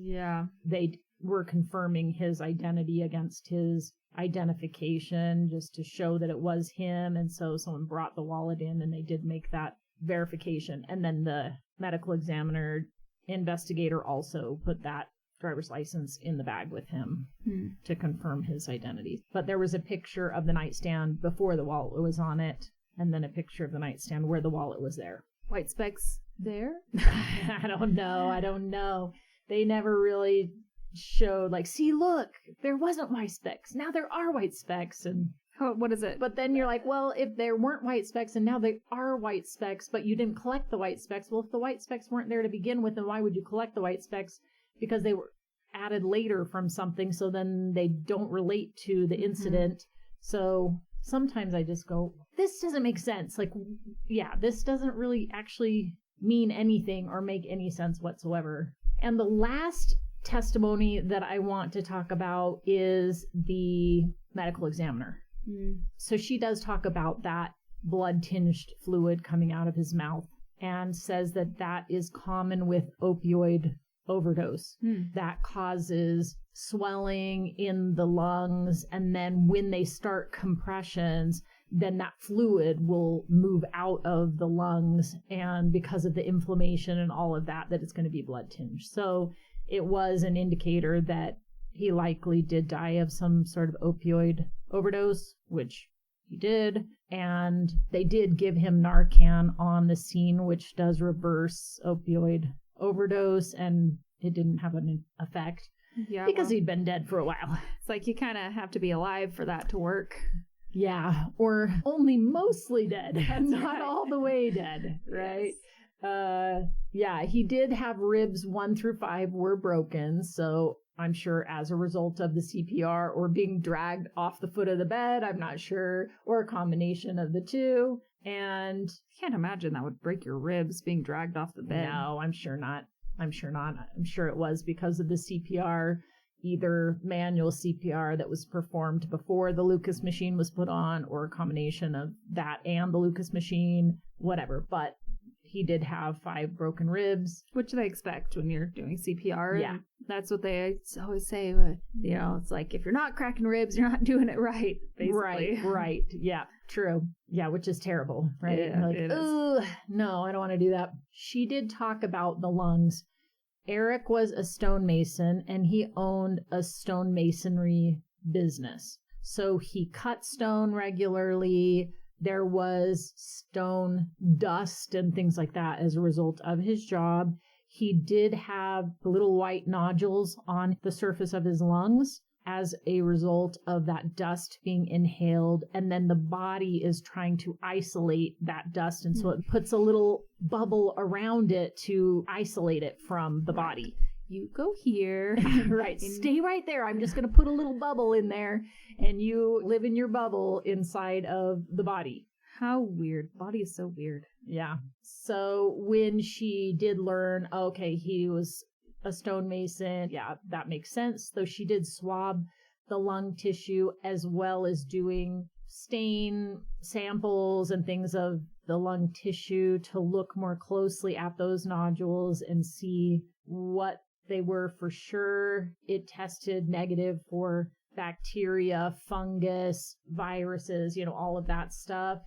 Yeah. They were confirming his identity against his identification just to show that it was him, and so someone brought the wallet in and they did make that verification. And then the medical examiner investigator also put that driver's license in the bag with him to confirm his identity. But there was a picture of the nightstand before the wallet was on it, and then a picture of the nightstand where the wallet was there. White specks there? I don't know. They never really showed, like, see, look, there wasn't white specks. Now there are white specks. And what is it? But then you're like, well, if there weren't white specks and now they are white specks, but you didn't collect the white specks. Well, if the white specks weren't there to begin with, then why would you collect the white specks? Because they were added later from something, so then they don't relate to the incident. So sometimes I just go, this doesn't make sense. Like, yeah, this doesn't really actually mean anything or make any sense whatsoever. And the last testimony that I want to talk about is the medical examiner. So she does talk about that blood-tinged fluid coming out of his mouth, and says that that is common with opioid overdose. That causes swelling in the lungs, and then when they start compressions, then that fluid will move out of the lungs, and because of the inflammation and all of that, that it's going to be blood tinged. So it was an indicator that he likely did die of some sort of opioid overdose, which he did. And they did give him Narcan on the scene, which does reverse opioid overdose, and it didn't have an effect. Yeah, because he'd been dead for a while. It's like you kind of have to be alive for that to work. Yeah, or only mostly dead. That's not right. all the way dead, right? Yes. Yeah, he did have ribs 1 through 5 were broken, so I'm sure as a result of the CPR or being dragged off the foot of the bed, I'm not sure, or a combination of the two. And I can't imagine that would break your ribs being dragged off the bed. no, I'm sure not. I'm sure it was because of the CPR, either manual CPR that was performed before the Lucas machine was put on, or a combination of that and the Lucas machine, whatever. But he did have 5 broken ribs. Which they expect when you're doing CPR. Yeah. That's what they always say. But, you know, it's like, if you're not cracking ribs, you're not doing it right, basically. Right. Yeah, true. Yeah, which is terrible, right? Yeah, Like, it is. ugh, no, I don't want to do that. She did talk about the lungs. Eric was a stonemason, and he owned a stonemasonry business. So he cut stone regularly. There was stone dust and things like that as a result of his job. He did have little white nodules on the surface of his lungs as a result of that dust being inhaled. And then the body is trying to isolate that dust. And so it puts a little bubble around it to isolate it from the body. You go here. Right. Stay right there. I'm just going to put a little bubble in there, and you live in your bubble inside of the body. How weird. Body is so weird. Yeah. So when she did learn, okay, he was a stonemason, yeah, that makes sense. So she did swab the lung tissue as well as doing stain samples and things of the lung tissue to look more closely at those nodules and see what they were for sure. It tested negative for bacteria, fungus, viruses, all of that stuff.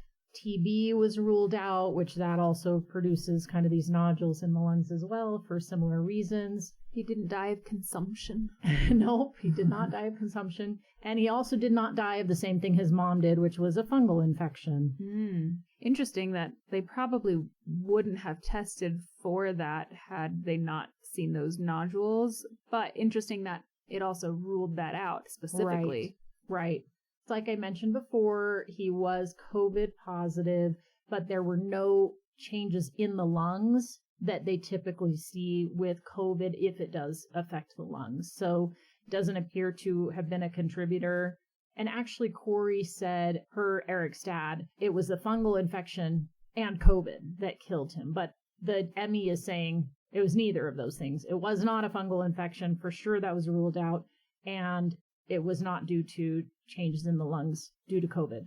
TB was ruled out, which that also produces kind of these nodules in the lungs as well for similar reasons. He didn't die of consumption. Nope, he did not die of consumption. And he also did not die of the same thing his mom did, which was a fungal infection. Interesting that they probably wouldn't have tested for that had they not seen those nodules. But interesting that it also ruled that out specifically. Right. Like I mentioned before, he was COVID positive, but there were no changes in the lungs that they typically see with COVID if it does affect the lungs. So it doesn't appear to have been a contributor. And actually, Kouri said, per Eric's dad, it was a fungal infection and COVID that killed him. But the ME is saying it was neither of those things. It was not a fungal infection. For sure, that was ruled out. And it was not due to changes in the lungs due to COVID.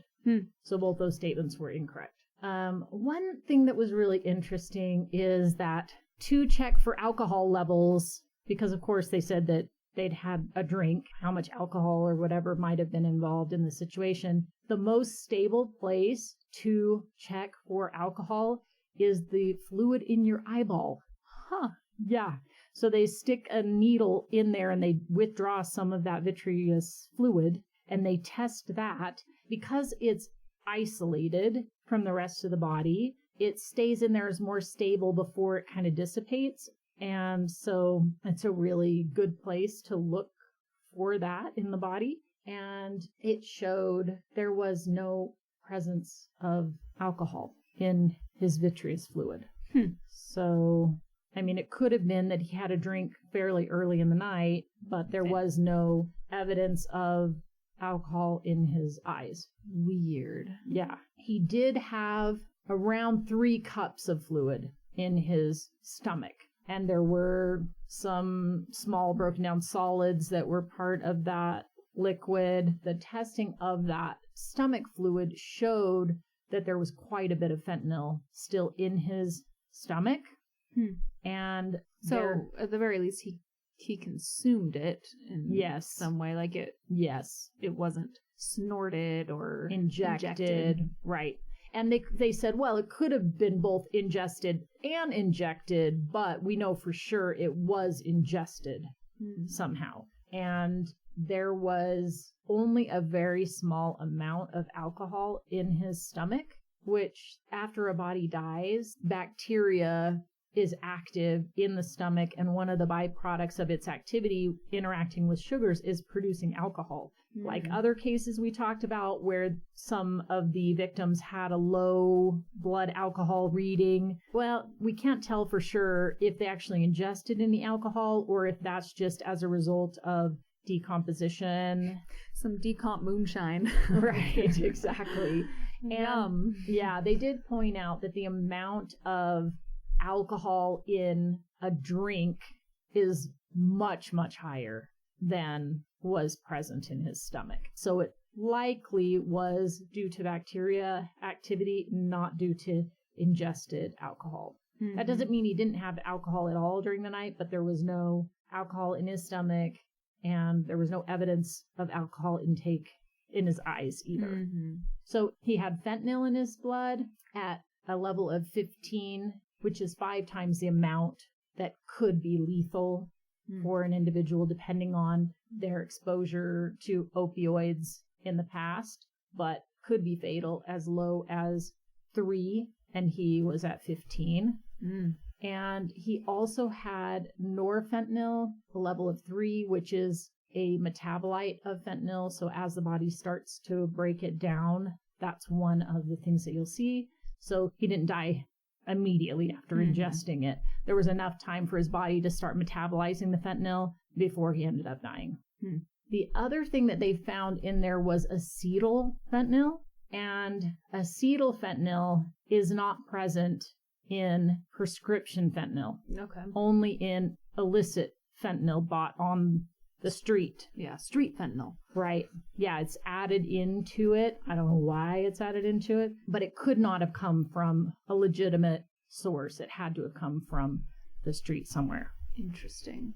So both those statements were incorrect. One thing that was really interesting is that to check for alcohol levels, because of course they said that they'd had a drink, how much alcohol or whatever might have been involved in the situation, the most stable place to check for alcohol is the fluid in your eyeball. Yeah. So they stick a needle in there and they withdraw some of that vitreous fluid and they test that. Because it's isolated from the rest of the body, it stays in there as more stable before it kind of dissipates. And so it's a really good place to look for that in the body. And it showed there was no presence of alcohol in his vitreous fluid. So, I mean, it could have been that he had a drink fairly early in the night, but there was no evidence of alcohol in his eyes. Weird. Yeah. He did have around 3 cups of fluid in his stomach. And there were some small broken down solids that were part of that liquid. The testing of that stomach fluid showed that there was quite a bit of fentanyl still in his stomach. And so at the very least, he consumed it in some way. Like it wasn't snorted or injected. Right. And they said, well, it could have been both ingested and injected, but we know for sure it was ingested somehow. And there was only a very small amount of alcohol in his stomach, which after a body dies, bacteria is active in the stomach, and one of the byproducts of its activity interacting with sugars is producing alcohol. Like other cases we talked about where some of the victims had a low blood alcohol reading. Well, we can't tell for sure if they actually ingested any alcohol or if that's just as a result of decomposition. Some decomp moonshine. Right, exactly. And yeah, they did point out that the amount of alcohol in a drink is much, much higher than was present in his stomach. So it likely was due to bacteria activity, not due to ingested alcohol. That doesn't mean he didn't have alcohol at all during the night, but there was no alcohol in his stomach and there was no evidence of alcohol intake in his eyes either. So he had fentanyl in his blood at a level of 15, which is 5 times the amount that could be lethal for an individual depending on their exposure to opioids in the past, but could be fatal as low as 3, and he was at 15. And he also had norfentanyl, a level of 3, which is a metabolite of fentanyl. So as the body starts to break it down, that's one of the things that you'll see. So he didn't die immediately after ingesting it. There was enough time for his body to start metabolizing the fentanyl before he ended up dying. The other thing that they found in there was acetyl fentanyl, and acetyl fentanyl is not present in prescription fentanyl. Only in illicit fentanyl bought on The street. Yeah, street fentanyl. Right. Yeah, it's added into it. I don't know why it's added into it, but it could not have come from a legitimate source. It had to have come from the street somewhere. Interesting.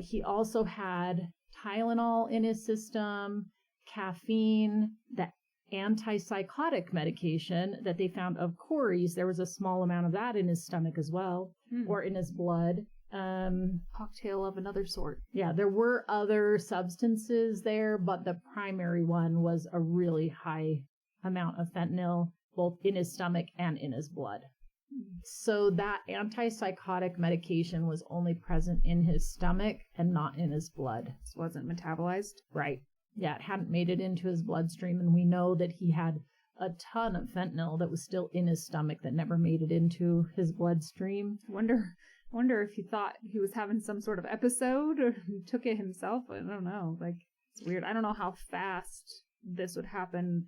He also had Tylenol in his system, caffeine, that antipsychotic medication that they found of Kouri's. There was a small amount of that in his stomach as well, or in his blood. Cocktail of another sort. Yeah, there were other substances there, but the primary one was a really high amount of fentanyl, both in his stomach and in his blood. So that antipsychotic medication was only present in his stomach and not in his blood. This wasn't metabolized? Right. Yeah, it hadn't made it into his bloodstream, and we know that he had a ton of fentanyl that was still in his stomach that never made it into his bloodstream. Wonder if he thought he was having some sort of episode or took it himself. I don't know. Like, it's weird. I don't know how fast this would happen,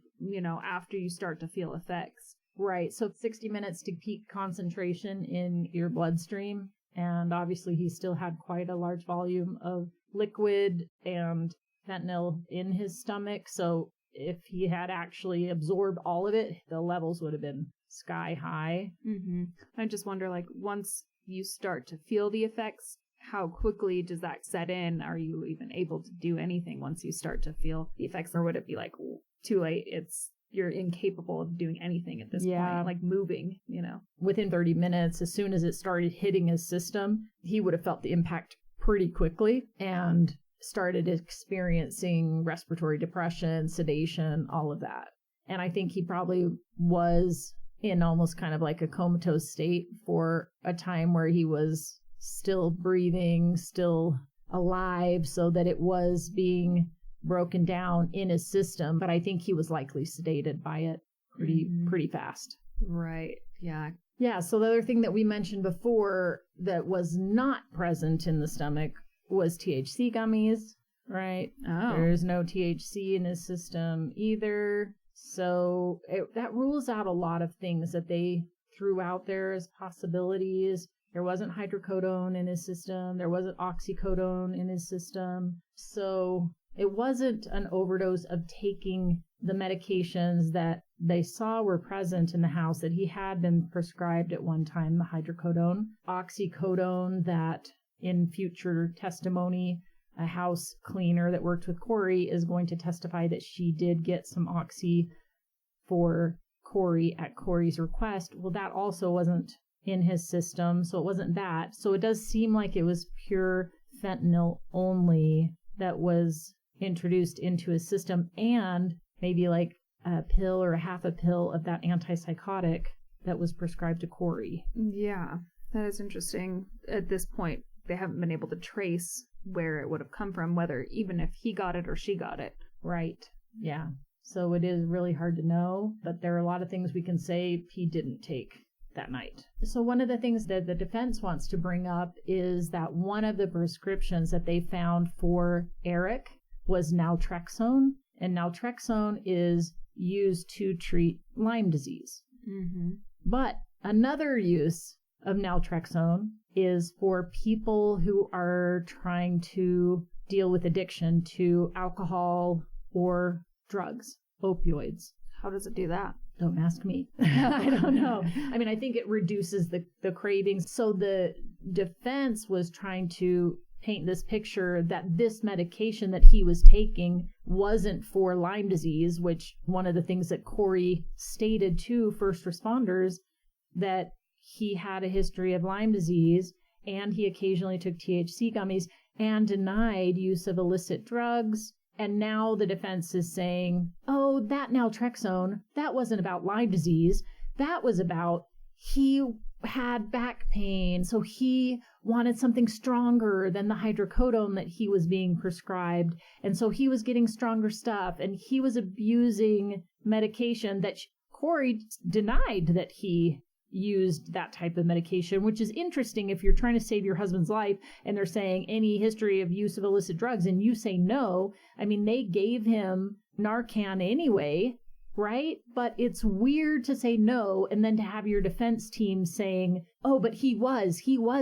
after you start to feel effects. Right. So 60 minutes to peak concentration in your bloodstream. And obviously he still had quite a large volume of liquid and fentanyl in his stomach. So if he had actually absorbed all of it, the levels would have been sky high. Mm-hmm. I just wonder, like, once you start to feel the effects, how quickly does that set in? Are you even able to do anything once you start to feel the effects? Or would it be like, too late, you're incapable of doing anything at this point, like moving, Within 30 minutes, as soon as it started hitting his system, he would have felt the impact pretty quickly and started experiencing respiratory depression, sedation, all of that. And I think he probably was in almost kind of like a comatose state for a time where he was still breathing, still alive, so that it was being broken down in his system. But I think he was likely sedated by it pretty fast. Right. Yeah. Yeah. So the other thing that we mentioned before that was not present in the stomach was THC gummies, right? Oh. There's no THC in his system either. So that rules out a lot of things that they threw out there as possibilities. There wasn't hydrocodone in his system. There wasn't oxycodone in his system. So it wasn't an overdose of taking the medications that they saw were present in the house that he had been prescribed at one time, the hydrocodone, oxycodone, that in future testimony, a house cleaner that worked with Kouri is going to testify that she did get some oxy for Kouri at Kouri's request. Well, that also wasn't in his system, so it wasn't that. So it does seem like it was pure fentanyl only that was introduced into his system, and maybe like a pill or a half a pill of that antipsychotic that was prescribed to Kouri. Yeah, that is interesting. At this point, they haven't been able to trace where it would have come from, whether even if he got it or she got it. Right. Yeah. So it is really hard to know, but there are a lot of things we can say he didn't take that night. So one of the things that the defense wants to bring up is that one of the prescriptions that they found for Eric was naltrexone, and naltrexone is used to treat Lyme disease. Mm-hmm. But another use of naltrexone is for people who are trying to deal with addiction to alcohol or drugs, opioids. How does it do that? Don't ask me. I don't know. I mean, I think it reduces the cravings. So the defense was trying to paint this picture that this medication that he was taking wasn't for Lyme disease, which one of the things that Kouri stated to first responders, that he had a history of Lyme disease and he occasionally took THC gummies and denied use of illicit drugs. And now the defense is saying, oh, that naltrexone, that wasn't about Lyme disease. That was about he had back pain, so he wanted something stronger than the hydrocodone that he was being prescribed. And so he was getting stronger stuff, and he was abusing medication that Kouri denied that he used that type of medication, which is interesting if you're trying to save your husband's life and they're saying any history of use of illicit drugs and you say no. I mean, they gave him Narcan anyway, right? But it's weird to say no and then to have your defense team saying, oh, but he was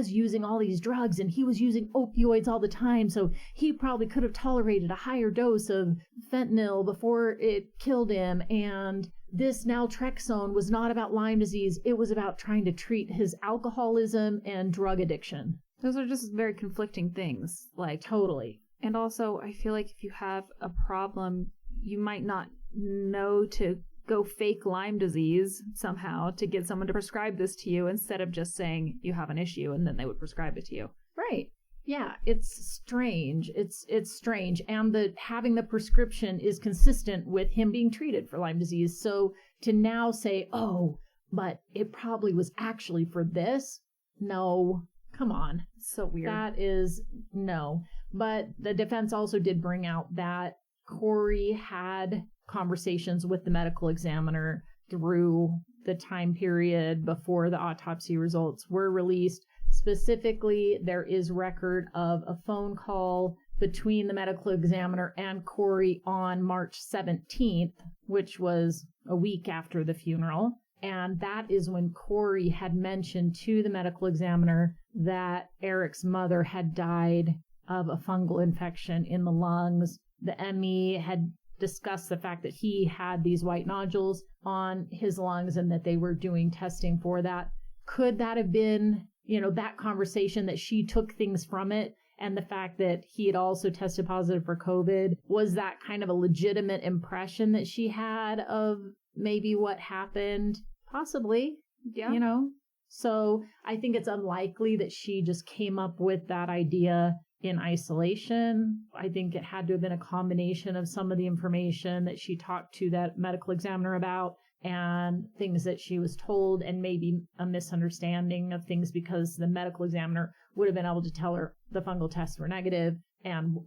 using all these drugs and he was using opioids all the time, so he probably could have tolerated a higher dose of fentanyl before it killed him, and this naltrexone was not about Lyme disease, it was about trying to treat his alcoholism and drug addiction. Those are just very conflicting things. Like, totally. And also, I feel like if you have a problem, you might not know to go fake Lyme disease somehow to get someone to prescribe this to you instead of just saying you have an issue and then they would prescribe it to you. Right. Yeah, it's strange. It's strange. And having the prescription is consistent with him being treated for Lyme disease. So to now say, oh, but it probably was actually for this? No, come on. So weird. That is no. But the defense also did bring out that Kouri had conversations with the medical examiner through the time period before the autopsy results were released. Specifically, there is record of a phone call between the medical examiner and Kouri on March 17th, which was a week after the funeral. And that is when Kouri had mentioned to the medical examiner that Eric's mother had died of a fungal infection in the lungs. The ME had discussed the fact that he had these white nodules on his lungs and that they were doing testing for that. Could that have been, that conversation that she took things from it, and the fact that he had also tested positive for COVID? Was that kind of a legitimate impression that she had of maybe what happened? Possibly. Yeah. So I think it's unlikely that she just came up with that idea in isolation. I think it had to have been a combination of some of the information that she talked to that medical examiner about and things that she was told, and maybe a misunderstanding of things because the medical examiner would have been able to tell her the fungal tests were negative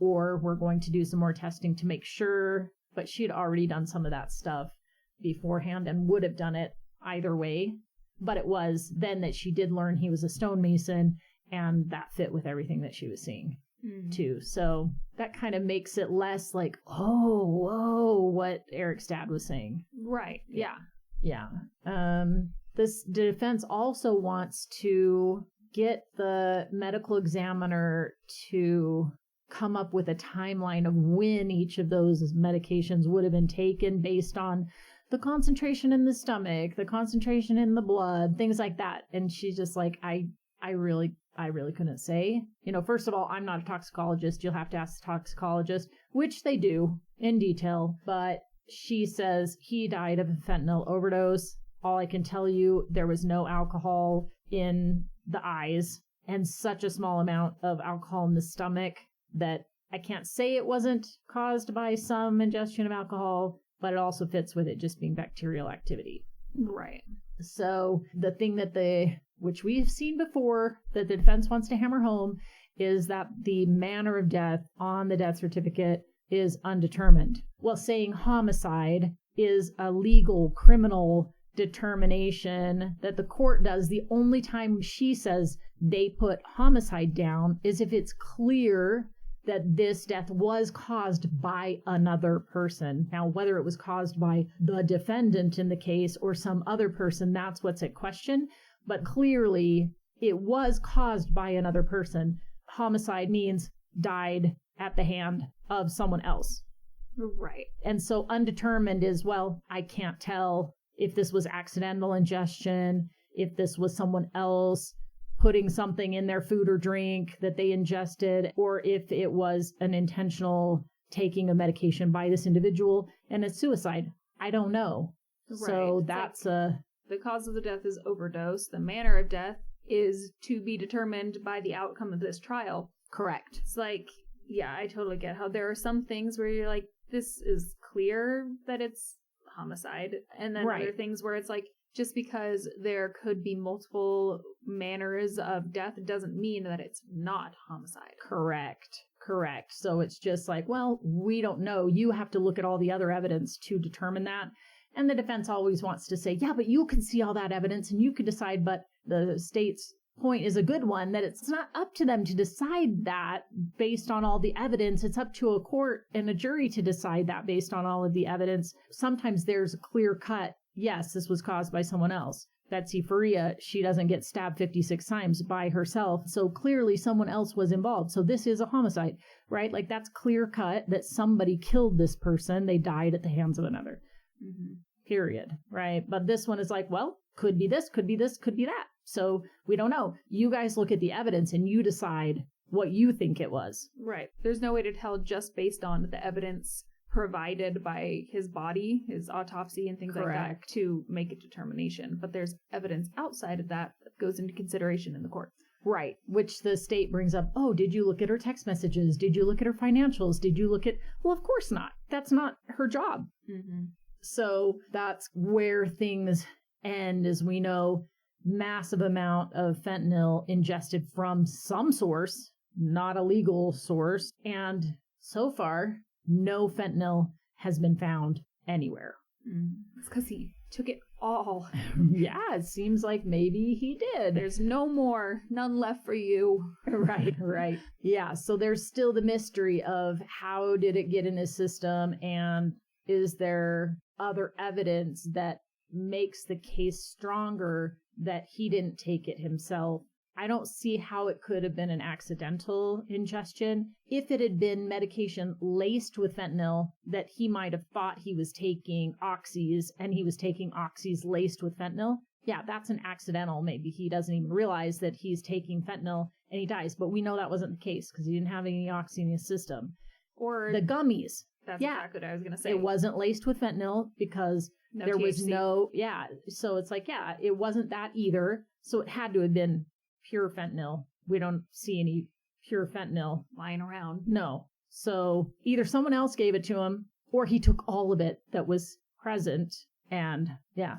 or we're going to do some more testing to make sure. But she had already done some of that stuff beforehand and would have done it either way. But it was then that she did learn he was a stonemason, and that fit with everything that she was seeing too. So that kind of makes it less like, oh, whoa, what Eric's dad was saying. Right. Yeah. Yeah. This defense also wants to get the medical examiner to come up with a timeline of when each of those medications would have been taken based on the concentration in the stomach, the concentration in the blood, things like that. And she's just like, I really couldn't say. First of all, I'm not a toxicologist. You'll have to ask the toxicologist, which they do in detail. But she says he died of a fentanyl overdose. All I can tell you, there was no alcohol in the eyes and such a small amount of alcohol in the stomach that I can't say it wasn't caused by some ingestion of alcohol, but it also fits with it just being bacterial activity. Right. So the thing which we've seen before, that the defense wants to hammer home, is that the manner of death on the death certificate is undetermined. Well, saying homicide is a legal criminal determination that the court does. The only time she says they put homicide down is if it's clear that this death was caused by another person. Now, whether it was caused by the defendant in the case or some other person, that's what's at question. But clearly, it was caused by another person. Homicide means died at the hand of someone else. Right. And so undetermined is, well, I can't tell if this was accidental ingestion, if this was someone else putting something in their food or drink that they ingested, or if it was an intentional taking of medication by this individual and it's suicide. I don't know. Right. So that's the cause of the death is overdose. The manner of death is to be determined by the outcome of this trial. Correct. It's like, yeah, I totally get how there are some things where you're like, this is clear that it's homicide. And then other things where it's like, just because there could be multiple manners of death doesn't mean that it's not homicide. Correct. So it's just like, well, we don't know. You have to look at all the other evidence to determine that. And the defense always wants to say, yeah, but you can see all that evidence and you can decide. But the state's point is a good one, that it's not up to them to decide that based on all the evidence. It's up to a court and a jury to decide that based on all of the evidence. Sometimes there's a clear cut, yes, this was caused by someone else. Betsy Faria, she doesn't get stabbed 56 times by herself. So clearly someone else was involved. So this is a homicide, right? Like that's clear cut that somebody killed this person. They died at the hands of another. Mm-hmm. Period. Right. But this one is like, well, could be this, could be this, could be that. So we don't know. You guys look at the evidence and you decide what you think it was. Right. There's no way to tell just based on the evidence provided by his body, his autopsy and things Correct. like that to make a determination. But there's evidence outside of that goes into consideration in the court. Right. Which the state brings up. Oh, did you look at her text messages? Did you look at her financials? Did you look at... Well, of course not. That's not her job. Mm-hmm. So that's where things end, as we know. Massive amount of fentanyl ingested from some source, not a legal source. And so far, no fentanyl has been found anywhere. It's because he took it all. Yeah, it seems like maybe he did. There's no more, none left for you. Right. Yeah, so there's still the mystery of how did it get in his system, and is there other evidence that makes the case stronger that he didn't take it himself. I don't see how it could have been an accidental ingestion. If it had been medication laced with fentanyl that he might have thought he was taking oxys and he was taking oxys laced with fentanyl, yeah, that's an accidental. Maybe he doesn't even realize that he's taking fentanyl and he dies. But we know that wasn't the case because he didn't have any oxy in his system. Or the gummies. That's exactly what I was going to say. It wasn't laced with fentanyl because there THC. was no, so it's like, it wasn't that either. So it had to have been pure fentanyl. We don't see any pure fentanyl lying around. No. So either someone else gave it to him or he took all of it that was present. And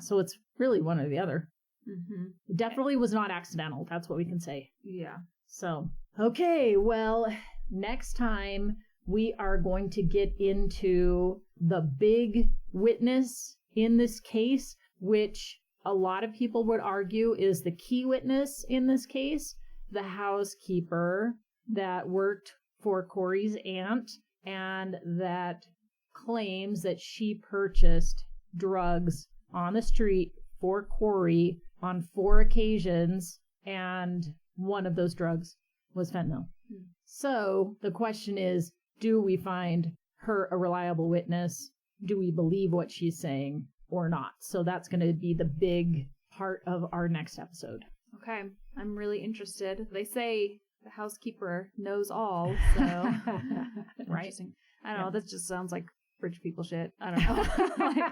so it's really one or the other. Mm-hmm. It definitely was not accidental. That's what we can say. Yeah. So, okay. Well, next time we are going to get into the big witness in this case, which a lot of people would argue is the key witness in this case, the housekeeper that worked for Kouri's aunt and that claims that she purchased drugs on the street for Kouri on 4 occasions, and one of those drugs was fentanyl. So the question is, do we find her a reliable witness? Do we believe what she's saying or not? So that's going to be the big part of our next episode. Okay. I'm really interested. They say the housekeeper knows all, so right. I don't know. That just sounds like rich people shit. I don't know.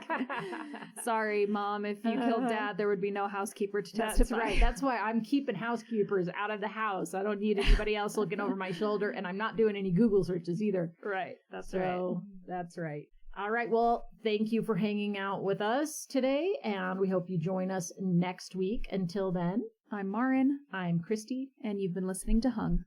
Sorry, Mom, if you killed Dad, there would be no housekeeper to testify. That's right. That's why I'm keeping housekeepers out of the house. I don't need anybody else looking over my shoulder, and I'm not doing any Google searches either. Right. That's right. That's right. All right. Well, thank you for hanging out with us today, and we hope you join us next week. Until then, I'm Maryn. I'm Christie. And you've been listening to Hung.